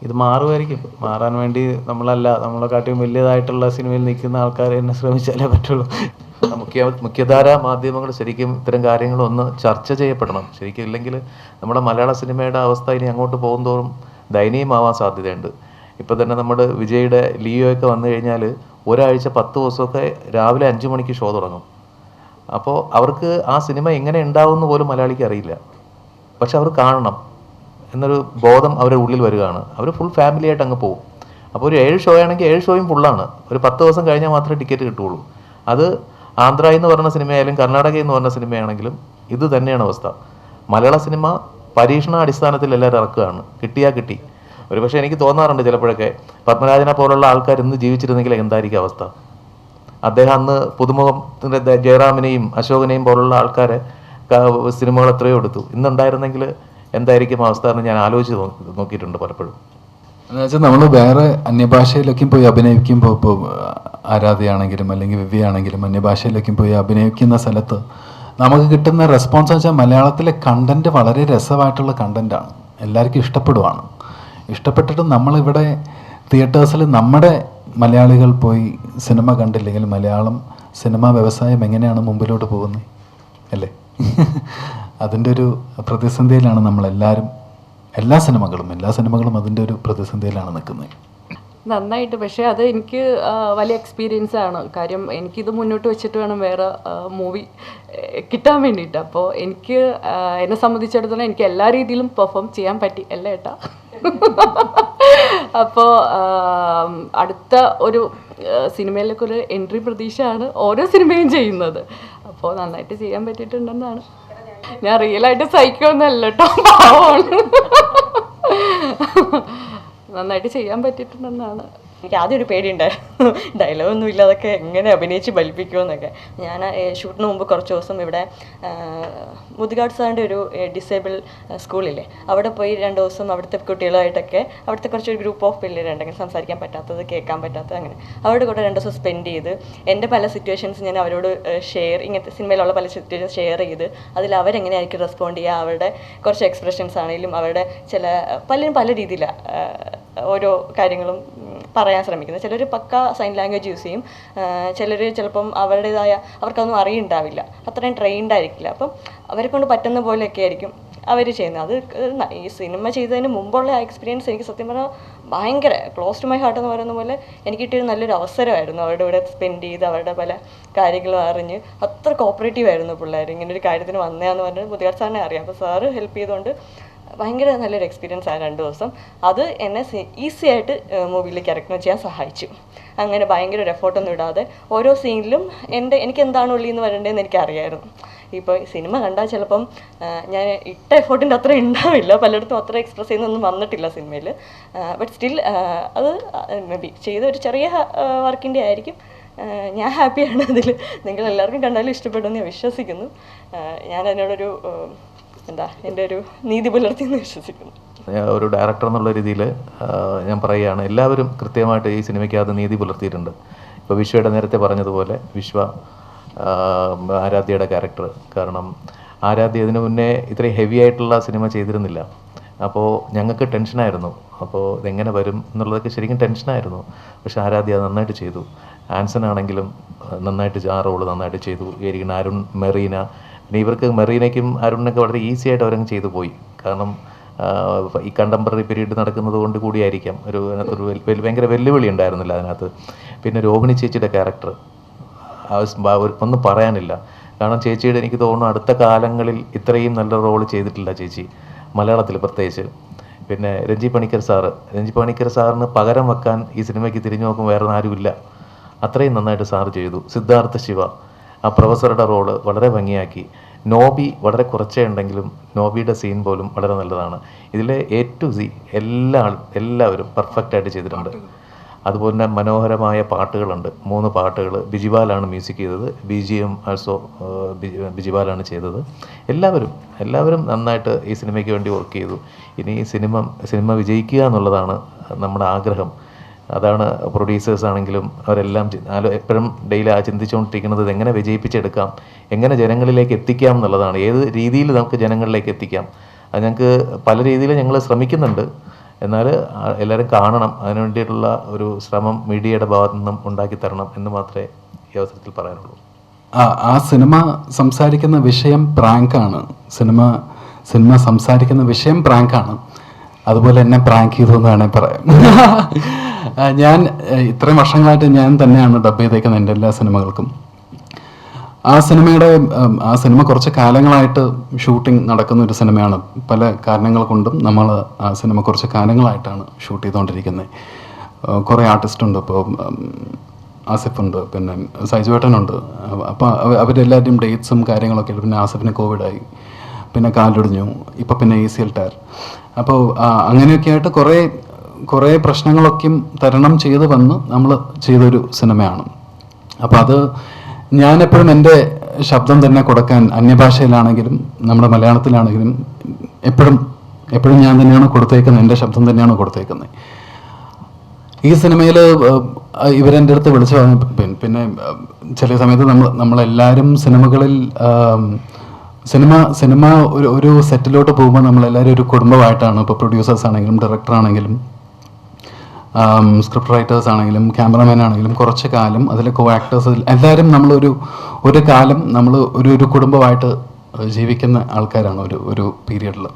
ഇത് മാറുമായിരിക്കും. മാറാൻ വേണ്ടി നമ്മളെക്കാട്ടിയും വലിയതായിട്ടുള്ള സിനിമയിൽ നിൽക്കുന്ന ആൾക്കാർ തന്നെ ശ്രമിച്ചാലേ പറ്റുള്ളൂ. മുഖ്യധാര മാധ്യമങ്ങൾ ശരിക്കും ഇത്തരം കാര്യങ്ങളൊന്ന് ചർച്ച ചെയ്യപ്പെടണം ശരിക്കും. ഇല്ലെങ്കിൽ നമ്മുടെ മലയാള സിനിമയുടെ അവസ്ഥ ഇനി അങ്ങോട്ട് പോകുന്തോറും ദയനീയമാവാൻ സാധ്യതയുണ്ട്. ഇപ്പം തന്നെ നമ്മുടെ വിജയുടെ ലിയോയൊക്കെ വന്നു കഴിഞ്ഞാൽ ഒരാഴ്ച 10 ദിവസമൊക്കെ രാവിലെ 5 മണിക്ക് ഷോ തുടങ്ങും. അപ്പോൾ അവർക്ക് ആ സിനിമ എങ്ങനെ ഉണ്ടാവുമെന്ന് പോലും മലയാളിക്ക് അറിയില്ല. പക്ഷെ അവർ കാണണം എന്നൊരു ബോധം അവരുടെ ഉള്ളിൽ വരികയാണ്. അവർ ഫുൾ ഫാമിലിയായിട്ട് അങ്ങ് പോകും. അപ്പോൾ ഒരു 7 ഷോ ആണെങ്കിൽ 7 ഷോയും ഫുള്ളാണ്. ഒരു 10 ദിവസം കഴിഞ്ഞാൽ മാത്രമേ ടിക്കറ്റ് കിട്ടുകയുള്ളൂ. അത് ആന്ധ്ര എന്ന് പറഞ്ഞ സിനിമയായാലും കർണാടക എന്ന് പറഞ്ഞ സിനിമയാണെങ്കിലും ഇത് തന്നെയാണ് അവസ്ഥ. മലയാള സിനിമ പരീക്ഷണാടിസ്ഥാനത്തിൽ എല്ലാവരും ഇറക്കുകയാണ്. കിട്ടിയാൽ കിട്ടി. ഒരു പക്ഷേ എനിക്ക് തോന്നാറുണ്ട് ചിലപ്പോഴൊക്കെ പത്മരാജനെ പോലുള്ള ആൾക്കാർ ഇന്ന് ജീവിച്ചിരുന്നെങ്കിൽ എന്തായിരിക്കും അവസ്ഥ. അദ്ദേഹം അന്ന് പുതുമുഖത്തിൻ്റെ ജയറാമിനെയും അശോകനെയും പോലുള്ള ആൾക്കാരെ സിനിമകൾ എത്രയോ എടുത്തു. ഇന്നുണ്ടായിരുന്നെങ്കിൽ എന്തായിരിക്കും അവസ്ഥ എന്ന് ഞാൻ ആലോചിച്ച് നോക്കിയിട്ടുണ്ട് പലപ്പോഴും. എന്നുവെച്ചാൽ നമ്മൾ വേറെ അന്യഭാഷയിലേക്കും പോയി അഭിനയിക്കുമ്പോൾ, ഇപ്പോൾ ആരാധയാണെങ്കിലും അല്ലെങ്കിൽ വിവ്യയാണെങ്കിലും അന്യഭാഷയിലേക്കും പോയി അഭിനയിക്കുന്ന സ്ഥലത്ത് നമുക്ക് കിട്ടുന്ന റെസ്പോൺസ് എന്ന് വെച്ചാൽ മലയാളത്തിലെ കണ്ടൻറ്റ് വളരെ രസമായിട്ടുള്ള കണ്ടൻറ്റാണ്. എല്ലാവർക്കും ഇഷ്ടപ്പെട്ടിട്ട് നമ്മളിവിടെ തിയേറ്റേഴ്സിൽ നമ്മുടെ മലയാളികൾ പോയി സിനിമ കണ്ടില്ലെങ്കിൽ മലയാളം സിനിമാ വ്യവസായം എങ്ങനെയാണ് മുമ്പിലോട്ട് പോകുന്നത് അല്ലേ? അതിൻ്റെ ഒരു പ്രതിസന്ധിയിലാണ് നമ്മളെല്ലാവരും. എല്ലാ സിനിമകളും അതിൻ്റെ ഒരു പ്രതിസന്ധിയിലാണ് നിൽക്കുന്നത്. നന്നായിട്ട്. പക്ഷേ അത് എനിക്ക് വലിയ എക്സ്പീരിയൻസ് ആണ്. കാര്യം എനിക്കിത് മുന്നോട്ട് വെച്ചിട്ട് വേണം വേറെ മൂവി കിട്ടാൻ വേണ്ടിയിട്ട്. അപ്പോൾ എന്നെ സംബന്ധിച്ചിടത്തോളം എനിക്ക് എല്ലാ രീതിയിലും പെർഫോം ചെയ്യാൻ പറ്റി. അല്ലേ ഏട്ടാ? അപ്പോൾ അടുത്ത ഒരു സിനിമയിലേക്കൊരു എൻട്രി പ്രതീക്ഷയാണ് ഓരോ സിനിമയും ചെയ്യുന്നത്. അപ്പോൾ നന്നായിട്ട് ചെയ്യാൻ പറ്റിയിട്ടുണ്ടെന്നാണ്. ഞാൻ റിയലായിട്ട് സഹിക്കുമെന്നല്ല കേട്ടോ, പാവമാണ്. നന്നായിട്ട് ചെയ്യാൻ പറ്റിയിട്ടുണ്ടെന്നാണ്. എനിക്ക് ആദ്യം ഒരു പേടിയുണ്ടായിരുന്നു, ഡയലോഗൊന്നും ഇല്ലാതൊക്കെ എങ്ങനെ അഭിനയിച്ച് ബലിപ്പിക്കുമെന്നൊക്കെ. ഞാൻ ഷൂട്ടിന് മുമ്പ് കുറച്ച് ദിവസം ഇവിടെ മുതുകാട് സാറിൻ്റെ ഒരു ഡിസേബിൾ സ്കൂളില്ലേ, അവിടെ പോയി 2 ദിവസം അവിടുത്തെ കുട്ടികളുമായിട്ടൊക്കെ, അവിടുത്തെ കുറച്ചൊരു ഗ്രൂപ്പ് ഓഫ് പിള്ളേരുണ്ടെങ്കിൽ സംസാരിക്കാൻ പറ്റാത്തത്, കേൾക്കാൻ പറ്റാത്തത്, അങ്ങനെ അവരുടെ കൂടെ 2 ദിവസം സ്പെൻഡ് ചെയ്ത് എൻ്റെ പല സിറ്റുവേഷൻസ് ഞാൻ അവരോട് ഇങ്ങനത്തെ സിനിമയിലുള്ള പല സിറ്റുവേഷൻസ് ഷെയർ ചെയ്ത് അതിൽ അവരെങ്ങനെയായിരിക്കും റെസ്പോണ്ട് ചെയ്യുക, അവരുടെ കുറച്ച് എക്സ്പ്രഷൻസ് ആണെങ്കിലും അവരുടെ പലരും പല രീതിയിലാണ് ഓരോ കാര്യങ്ങളും പറയാൻ ശ്രമിക്കുന്നത്. ചിലർ പക്ക സൈൻ ലാംഗ്വേജ് യൂസ് ചെയ്യും, ചിലർ ചിലപ്പം അവരുടേതായ അവർക്കൊന്നും അറിയുണ്ടാവില്ല, അത്രയും ട്രെയിൻഡ് ആയിരിക്കില്ല. അപ്പം അവരെ കൊണ്ട് പറ്റുന്ന പോലെയൊക്കെ ആയിരിക്കും അവർ ചെയ്യുന്നത്. അത് ഈ സിനിമ ചെയ്തതിന് മുമ്പുള്ള ആ എക്സ്പീരിയൻസ് എനിക്ക് സത്യം പറഞ്ഞാൽ ഭയങ്കര ക്ലോസ് ടു മൈ ഹാർട്ട് എന്ന് പറയുന്ന പോലെ എനിക്ക് കിട്ടിയൊരു നല്ലൊരു അവസരമായിരുന്നു. അവരുടെ കൂടെ സ്പെൻഡ് ചെയ്ത് അവരുടെ പല കാര്യങ്ങളും അറിഞ്ഞ് അത്ര കോപ്പറേറ്റീവ് ആയിരുന്നു പിള്ളേർ. ഇങ്ങനെ ഒരു കാര്യത്തിന് വന്നതാന്ന് പറഞ്ഞാൽ മുതുകാട് സാറിനെ അറിയാം. അപ്പോൾ സാറ് ഹെൽപ്പ് ചെയ്തുകൊണ്ട് ഭയങ്കര നല്ലൊരു എക്സ്പീരിയൻസ് ആയ 2 ദിവസം. അത് എന്നെ ഈസി ആയിട്ട് മൂവിയിൽ ക്യാരക്ടർ ചെയ്യാൻ സഹായിച്ചു. അങ്ങനെ ഭയങ്കര ഒരു എഫേർട്ടൊന്നും ഇടാതെ ഓരോ സീനിലും എനിക്ക് എന്താണ് ഉള്ളിൽ നിന്ന് വരേണ്ടതെന്ന് എനിക്കറിയായിരുന്നു. ഇപ്പോൾ സിനിമ കണ്ടാൽ ചിലപ്പം ഞാൻ ഇട്ട എഫേർട്ടിൻ്റെ അത്ര ഉണ്ടാവില്ല, പലയിടത്തും അത്ര എക്സ്പ്രസ് ചെയ്യുന്നൊന്നും വന്നിട്ടില്ല സിനിമയിൽ. ബട്ട് സ്റ്റിൽ അത് മേ ബി ചെയ്ത ഒരു ചെറിയ വർക്കിൻ്റെ ആയിരിക്കും. ഞാൻ ഹാപ്പിയാണ് അതിൽ. നിങ്ങൾ എല്ലാവർക്കും കണ്ടാലും ഇഷ്ടപ്പെടുമെന്ന് ഞാൻ വിശ്വസിക്കുന്നു. ഞാൻ അതിനോടൊരു എൻ്റെ ഒരു നീതി പുലർത്തിയെന്ന് വിശ്വസിക്കുന്നു. ഒരു ഡയറക്ടർ എന്നുള്ള രീതിയിൽ ഞാൻ പറയുകയാണ്, എല്ലാവരും കൃത്യമായിട്ട് ഈ സിനിമയ്ക്കകത്ത് നീതി പുലർത്തിയിട്ടുണ്ട്. ഇപ്പോൾ വിശ്വയുടെ നേരത്തെ പറഞ്ഞതുപോലെ വിശ്വ ആരാധ്യയുടെ ക്യാരക്ടർ, കാരണം ആരാധ്യ ഇതിനു മുന്നേ ഇത്രയും ഹെവി ആയിട്ടുള്ള സിനിമ ചെയ്തിരുന്നില്ല. അപ്പോൾ ഞങ്ങൾക്ക് ടെൻഷനായിരുന്നു, അപ്പോൾ ഇതെങ്ങനെ വരും എന്നുള്ളതൊക്കെ ശരിക്കും ടെൻഷനായിരുന്നു. പക്ഷേ ആരാധ്യ നന്നായിട്ട് ചെയ്തു. ആൻസൺ ആണെങ്കിലും നന്നായിട്ട് ആ റോള് നന്നായിട്ട് ചെയ്തു. ഇരിക്കുന്ന അരുൺ, മെറീന, പിന്നെ ഇവർക്ക് മെറീനയ്ക്കും അരുണിനൊക്കെ വളരെ ഈസി ആയിട്ട് അവരങ്ങ് ചെയ്തു പോയി. കാരണം ഈ കണ്ടംപററി പീരീഡ് നടക്കുന്നത് കൊണ്ട് കൂടിയായിരിക്കാം അതിനകത്തൊരു ഭയങ്കര വെല്ലുവിളി ഉണ്ടായിരുന്നില്ല അതിനകത്ത്. പിന്നെ രോഹിണി ചേച്ചിയുടെ ക്യാരക്ടർ ഒന്നും പറയാനില്ല. കാരണം ചേച്ചിയുടെ എനിക്ക് തോന്നുന്നു അടുത്ത കാലങ്ങളിൽ ഇത്രയും നല്ല റോള് ചെയ്തിട്ടില്ല ചേച്ചി, മലയാളത്തിൽ പ്രത്യേകിച്ച്. പിന്നെ രഞ്ജി പണിക്കർ സാറിന് പകരം വെക്കാൻ ഈ സിനിമയ്ക്ക് തിരിഞ്ഞു നോക്കുമ്പോൾ വേറെ ആരുമില്ല, അത്രയും നന്നായിട്ട് സാറ് ചെയ്തു. സിദ്ധാർത്ഥ ശിവ ആ പ്രൊഫസറുടെ റോള് വളരെ ഭംഗിയാക്കി. നോബി വളരെ കുറച്ചേ ഉണ്ടെങ്കിലും നോബിയുടെ സീൻ പോലും വളരെ നല്ലതാണ്. ഇതിലെ A to Z എല്ലാവരും പെർഫെക്റ്റായിട്ട് ചെയ്തിട്ടുണ്ട്. അതുപോലെ തന്നെ മനോഹരമായ പാട്ടുകളുണ്ട്, 3 പാട്ടുകൾ ബിജിബാലാണ് മ്യൂസിക് ചെയ്തത്. BGM ആൾസോ ബിജിബാലാണ് ചെയ്തത്. എല്ലാവരും നന്നായിട്ട് ഈ സിനിമയ്ക്ക് വേണ്ടി വർക്ക് ചെയ്തു. ഇനി സിനിമ വിജയിക്കുക എന്നുള്ളതാണ് നമ്മുടെ ആഗ്രഹം. അതാണ് പ്രൊഡ്യൂസേഴ്സ് ആണെങ്കിലും അവരെല്ലാം എപ്പോഴും ഡെയിലി ചിന്തിച്ചുകൊണ്ടിരിക്കുന്നത്, ഇതെങ്ങനെ വിജയിപ്പിച്ചെടുക്കാം, എങ്ങനെ ജനങ്ങളിലേക്ക് എത്തിക്കാം എന്നുള്ളതാണ്. ഏത് രീതിയിൽ നമുക്ക് ജനങ്ങളിലേക്ക് എത്തിക്കാം, അത് ഞങ്ങൾക്ക് പല രീതിയിൽ ഞങ്ങൾ ശ്രമിക്കുന്നുണ്ട്. എന്നാൽ എല്ലാവരും കാണണം, അതിനു വേണ്ടിയിട്ടുള്ള ഒരു ശ്രമം മീഡിയയുടെ ഭാഗത്തു നിന്നും ഉണ്ടാക്കി തരണം എന്ന് മാത്രമേ ഈ അവസരത്തിൽ പറയാനുള്ളൂ. ആ സിനിമ സംസാരിക്കുന്ന വിഷയം പ്രാങ്കാണ്. സിനിമ സംസാരിക്കുന്ന വിഷയം പ്രാങ്കാണ്. അതുപോലെ എന്നെ പ്രാങ്ക് ചെയ്തു എന്ന് വേണമെങ്കിൽ പറയാം. ഞാൻ ഇത്രയും വർഷങ്ങളായിട്ട് ഞാൻ തന്നെയാണ് ഡബ് ചെയ്തേക്കുന്നത് എൻ്റെ എല്ലാ സിനിമകൾക്കും. ആ സിനിമ കുറച്ച് കാലങ്ങളായിട്ട് ഷൂട്ടിംഗ് നടക്കുന്ന ഒരു സിനിമയാണ്. പല കാരണങ്ങൾ കൊണ്ടും നമ്മൾ ആ സിനിമ കുറച്ച് കാലങ്ങളായിട്ടാണ് ഷൂട്ട് ചെയ്തുകൊണ്ടിരിക്കുന്നത്. കുറേ ആർട്ടിസ്റ്റുണ്ട്, ഇപ്പോൾ ആസിഫുണ്ട്, പിന്നെ സൈജുവേട്ടനുണ്ട്. അപ്പോൾ അവരെല്ലാവരുടെയും ഡേറ്റ്സും കാര്യങ്ങളൊക്കെ. പിന്നെ ആസിഫിന് കോവിഡായി, പിന്നെ കാലൊടിഞ്ഞു, ഇപ്പോൾ പിന്നെ ACL ടയർ. അപ്പോൾ അങ്ങനെയൊക്കെ ആയിട്ട് കുറേ പ്രശ്നങ്ങളൊക്കെയും തരണം ചെയ്ത് വന്ന് നമ്മൾ ചെയ്തൊരു സിനിമയാണ്. അപ്പോൾ അത് ഞാനെപ്പോഴും എൻ്റെ ശബ്ദം തന്നെ കൊടുക്കാൻ, അന്യഭാഷയിലാണെങ്കിലും നമ്മുടെ മലയാളത്തിലാണെങ്കിലും എപ്പോഴും ഞാൻ തന്നെയാണ് കൊടുത്തേക്കുന്നത്, എൻ്റെ ശബ്ദം തന്നെയാണ് കൊടുത്തേക്കുന്നത്. ഈ സിനിമയിൽ ഇവരെൻ്റെ അടുത്ത് വിളിച്ചു പറഞ്ഞു. പിന്നെ ചില സമയത്ത് നമ്മളെല്ലാവരും സിനിമകളിൽ സിനിമ ഒരു സെറ്റിലോട്ട് പോകുമ്പോൾ നമ്മളെല്ലാവരും ഒരു കുടുംബമായിട്ടാണ്. ഇപ്പോൾ പ്രൊഡ്യൂസേഴ്സ് ആണെങ്കിലും ഡയറക്ടർ ആണെങ്കിലും സ്ക്രിപ്റ്റ് റൈറ്റേഴ്സ് ആണെങ്കിലും ക്യാമറമാൻ ആണെങ്കിലും കുറച്ച് കാലം അതിലെ കോ ആക്ടേഴ്സ് എല്ലാവരും ഒരു കാലം നമ്മൾ ഒരു കുടുംബമായിട്ട് ജീവിക്കുന്ന ആൾക്കാരാണ് ഒരു പീരിയഡിൽ.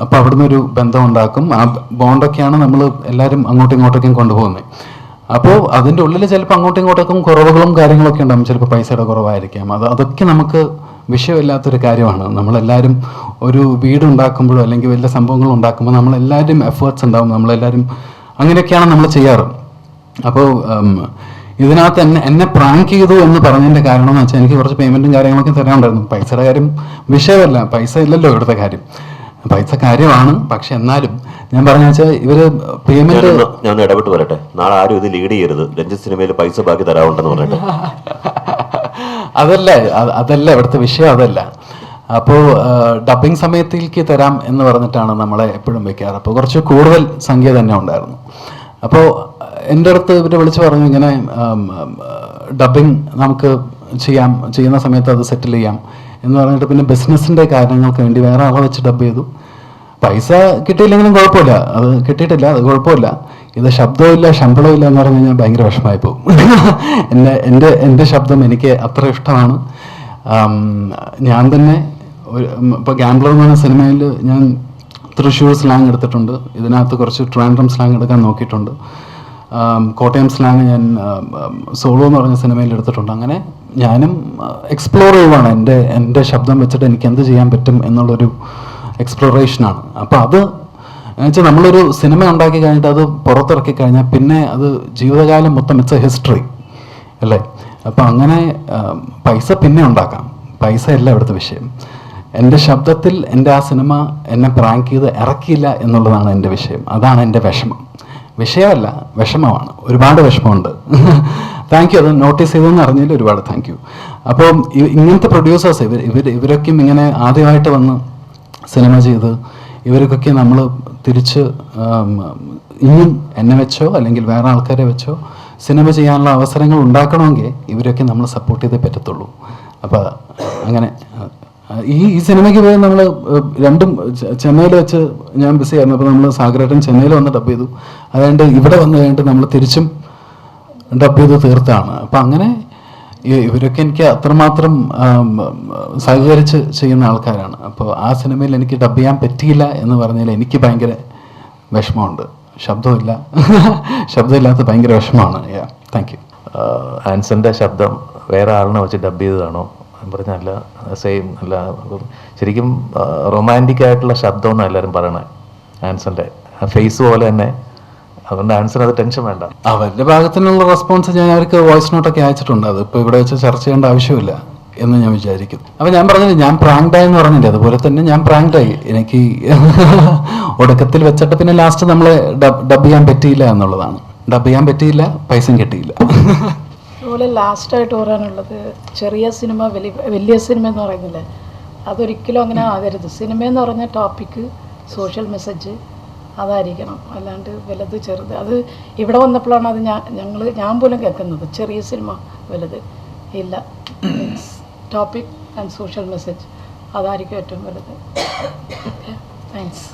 അപ്പോൾ അവിടുന്ന് ഒരു ബന്ധം ഉണ്ടാക്കും. ആ ബോണ്ടൊക്കെയാണ് നമ്മൾ എല്ലാവരും അങ്ങോട്ടും ഇങ്ങോട്ടൊക്കെയും കൊണ്ടുപോകുന്നത്. അപ്പോൾ അതിൻ്റെ ഉള്ളിൽ ചിലപ്പോൾ അങ്ങോട്ടും ഇങ്ങോട്ടൊക്കെ കുറവുകളും കാര്യങ്ങളൊക്കെ ഉണ്ടാകും. ചിലപ്പോൾ പൈസയുടെ കുറവായിരിക്കാം. അതൊക്കെ നമുക്ക് വിഷയമില്ലാത്തൊരു കാര്യമാണ്. നമ്മളെല്ലാവരും ഒരു വീടുണ്ടാക്കുമ്പോഴോ അല്ലെങ്കിൽ വലിയ സംഭവങ്ങൾ ഉണ്ടാക്കുമ്പോൾ നമ്മളെല്ലാവരും എഫേർട്സ് ഉണ്ടാവും. നമ്മളെല്ലാവരും അങ്ങനെയൊക്കെയാണ് നമ്മൾ ചെയ്യാറ്. അപ്പോൾ ഇതിനകത്ത് എന്നെ പ്രാങ്ക് ചെയ്തു എന്ന് പറഞ്ഞതിൻ്റെ കാരണം എന്ന് വെച്ചാൽ എനിക്ക് കുറച്ച് പേയ്മെൻറ്റും കാര്യങ്ങളൊക്കെ തരാനുണ്ടായിരുന്നു. പൈസയുടെ കാര്യം വിഷയമല്ല, പൈസ ഇല്ലല്ലോ ഇവിടുത്തെ കാര്യം, പൈസ കാര്യമാണ്. പക്ഷെ എന്നാലും ഞാൻ പറഞ്ഞു വെച്ചാൽ ഇവര് പേയ്മെന്റ് ഞാൻ ഇടപെട്ട് പറയട്ടെ, നാളെ ആരും ഇത് ലീഡ് ചെയ്യരുത്, രഞ്ജിത്ത് സിനിമയിൽ പൈസ ബാക്കി തരാറുണ്ടെന്ന് പറഞ്ഞിട്ട്. അതല്ല ഇവിടുത്തെ വിഷയം, അതല്ല. അപ്പോൾ ഡബിങ് സമയത്തേക്ക് തരാം എന്ന് പറഞ്ഞിട്ടാണ് നമ്മളെ എപ്പോഴും വെക്കാറ്. അപ്പോൾ കുറച്ച് കൂടുതൽ സംഖ്യ തന്നെ ഉണ്ടായിരുന്നു. അപ്പോൾ എൻ്റെ അടുത്ത് ഇവർ വിളിച്ച് പറഞ്ഞു, ഇങ്ങനെ ഡബിങ് നമുക്ക് ചെയ്യുന്ന സമയത്ത് അത് സെറ്റിൽ ചെയ്യാം എന്ന് പറഞ്ഞിട്ട് പിന്നെ ബിസിനസ്സിൻ്റെ കാര്യങ്ങൾക്ക് വേണ്ടി വേറെ ആളെ വെച്ച് ഡബ് ചെയ്തു. പൈസ കിട്ടിയില്ലെങ്കിലും കുഴപ്പമില്ല, അത് കിട്ടിയിട്ടില്ല, അത് കുഴപ്പമില്ല. ഇത് ശബ്ദമില്ല ശമ്പളമില്ല എന്ന് പറഞ്ഞു കഴിഞ്ഞാൽ ഭയങ്കര വിഷമമായി പോകും. എൻ്റെ ശബ്ദം എനിക്ക് അത്ര ഇഷ്ടമാണ്. ഞാൻ തന്നെ ഇപ്പോൾ ഗാംബ്ലർ എന്ന് പറഞ്ഞ സിനിമയിൽ ഞാൻ തൃശ്ശൂർ സ്ലാങ് എടുത്തിട്ടുണ്ട്. ഇതിനകത്ത് കുറച്ച് ട്രിവാൻഡ്രം സ്ലാങ് എടുക്കാൻ നോക്കിയിട്ടുണ്ട്. കോട്ടയം സ്ലാങ് ഞാൻ സോളോ എന്ന് പറഞ്ഞ സിനിമയിൽ എടുത്തിട്ടുണ്ട്. അങ്ങനെ ഞാനും എക്സ്പ്ലോർ ചെയ്യുവാണ്. എൻ്റെ ശബ്ദം വെച്ചിട്ട് എനിക്ക് എന്ത് ചെയ്യാൻ പറ്റും എന്നുള്ളൊരു എക്സ്പ്ലോറേഷനാണ്. അപ്പോൾ അത് എന്നുവെച്ചാൽ നമ്മളൊരു സിനിമ ഉണ്ടാക്കി കഴിഞ്ഞിട്ട് അത് പുറത്തിറക്കി കഴിഞ്ഞാൽ പിന്നെ അത് ജീവിതകാലം മൊത്തം ഇറ്റ്സ് എ ഹിസ്റ്ററി അല്ലേ. അപ്പോൾ അങ്ങനെ പൈസ പിന്നെ ഉണ്ടാക്കാം, പൈസ അല്ല ഇവിടുത്തെ വിഷയം. എൻ്റെ ശബ്ദത്തിൽ എൻ്റെ ആ സിനിമ എന്നെ പ്രാങ്ക് ചെയ്ത് ഇറക്കിയില്ല എന്നുള്ളതാണ് എൻ്റെ വിഷയം. അതാണ് എൻ്റെ വിഷമം. വിഷയമല്ല, വിഷമമാണ്. ഒരുപാട് വിഷമമുണ്ട്. Thank you. അത് നോട്ടീസ് ചെയ്തെന്ന് അറിഞ്ഞതിൽ ഒരുപാട് താങ്ക് യു. അപ്പം ഇങ്ങനത്തെ പ്രൊഡ്യൂസേഴ്സ് ഇവരൊക്കെയും ഇങ്ങനെ ആദ്യമായിട്ട് വന്ന് സിനിമ ചെയ്ത് ഇവർക്കൊക്കെ നമ്മൾ തിരിച്ച് ഇനിയും എന്നെ വെച്ചോ അല്ലെങ്കിൽ വേറെ ആൾക്കാരെ വെച്ചോ സിനിമ ചെയ്യാനുള്ള അവസരങ്ങൾ ഉണ്ടാക്കണമെങ്കിൽ ഇവരൊക്കെ നമ്മൾ സപ്പോർട്ട് ചെയ്തേ പറ്റത്തുള്ളൂ. അപ്പോൾ അങ്ങനെ ഈ സിനിമയ്ക്ക് പോയി നമ്മൾ രണ്ടും ചെന്നൈയിൽ വെച്ച് ഞാൻ ബിസി ആയിരുന്നു. അപ്പോൾ നമ്മൾ സാഗരേട്ടൻ ചെന്നൈയിൽ വന്ന് ഡബ് ചെയ്തു. അതുകൊണ്ട് ഇവിടെ വന്നു കഴിഞ്ഞിട്ട് നമ്മൾ തിരിച്ചും ഡബ് ചെയ്ത് തീർത്താണ്. അപ്പം അങ്ങനെ ഇവരൊക്കെ എനിക്ക് അത്രമാത്രം സഹകരിച്ച് ചെയ്യുന്ന ആൾക്കാരാണ്. അപ്പോൾ ആ സിനിമയിൽ എനിക്ക് ഡബ് ചെയ്യാൻ പറ്റിയില്ല എന്ന് പറഞ്ഞാൽ എനിക്ക് ഭയങ്കര വിഷമമുണ്ട്. ശബ്ദമില്ലാത്ത ഭയങ്കര വിഷമമാണ്. Thank you. ആൻസന്റെ ശബ്ദം വേറെ ആളിനെ വെച്ച് ഡബ് ചെയ്തതാണോ പറഞ്ഞല്ല, സെയിം അല്ല. ശരിക്കും റൊമാൻറ്റിക് ആയിട്ടുള്ള ശബ്ദമെന്നാണ് എല്ലാവരും പറയണേ. ആൻസന്റെ ഫേസ് പോലെ തന്നെ. അതുകൊണ്ട് ആൻസർ അത് ടെൻഷൻ വേണ്ട. അവരുടെ ഭാഗത്തുനിന്നുള്ള റെസ്പോൺസ് ഞാൻ അവർക്ക് വോയിസ് നോട്ടൊക്കെ അയച്ചിട്ടുണ്ട്. അതിപ്പോൾ ഇവിടെ വെച്ച് ചർച്ച ചെയ്യേണ്ട ആവശ്യമില്ല എന്ന് ഞാൻ വിചാരിക്കുന്നു. അപ്പം ഞാൻ പറഞ്ഞില്ല, ഞാൻ പ്രാങ്ക്ഡായി എന്ന് പറഞ്ഞില്ല, അതുപോലെ തന്നെ ഞാൻ പ്രാങ്ക്ഡായി. എനിക്ക് ഒടുക്കത്തിൽ വെച്ചിട്ട് പിന്നെ ലാസ്റ്റ് നമ്മളെ ഡബ് ചെയ്യാൻ പറ്റിയില്ല എന്നുള്ളതാണ്. ഡബ് ചെയ്യാൻ പറ്റിയില്ല, പൈസയും കിട്ടിയില്ല. അതുപോലെ ലാസ്റ്റായിട്ട് പറയാനുള്ളത്, ചെറിയ സിനിമ വലിയ സിനിമ എന്ന് പറയുന്നില്ലേ, അതൊരിക്കലും അങ്ങനെ ആകരുത്. സിനിമ എന്ന് പറഞ്ഞ ടോപ്പിക്ക് സോഷ്യൽ മെസ്സേജ് അതായിരിക്കണം, അല്ലാണ്ട് വലുത് ചെറുത്. അത് ഇവിടെ വന്നപ്പോഴാണ് അത് ഞാൻ പോലും കേൾക്കുന്നത്. ചെറിയ സിനിമ വലുത് ഇല്ല, ടോപ്പിക് ആൻഡ് സോഷ്യൽ മെസ്സേജ് അതായിരിക്കും ഏറ്റവും വലുത്. താങ്ക്സ്.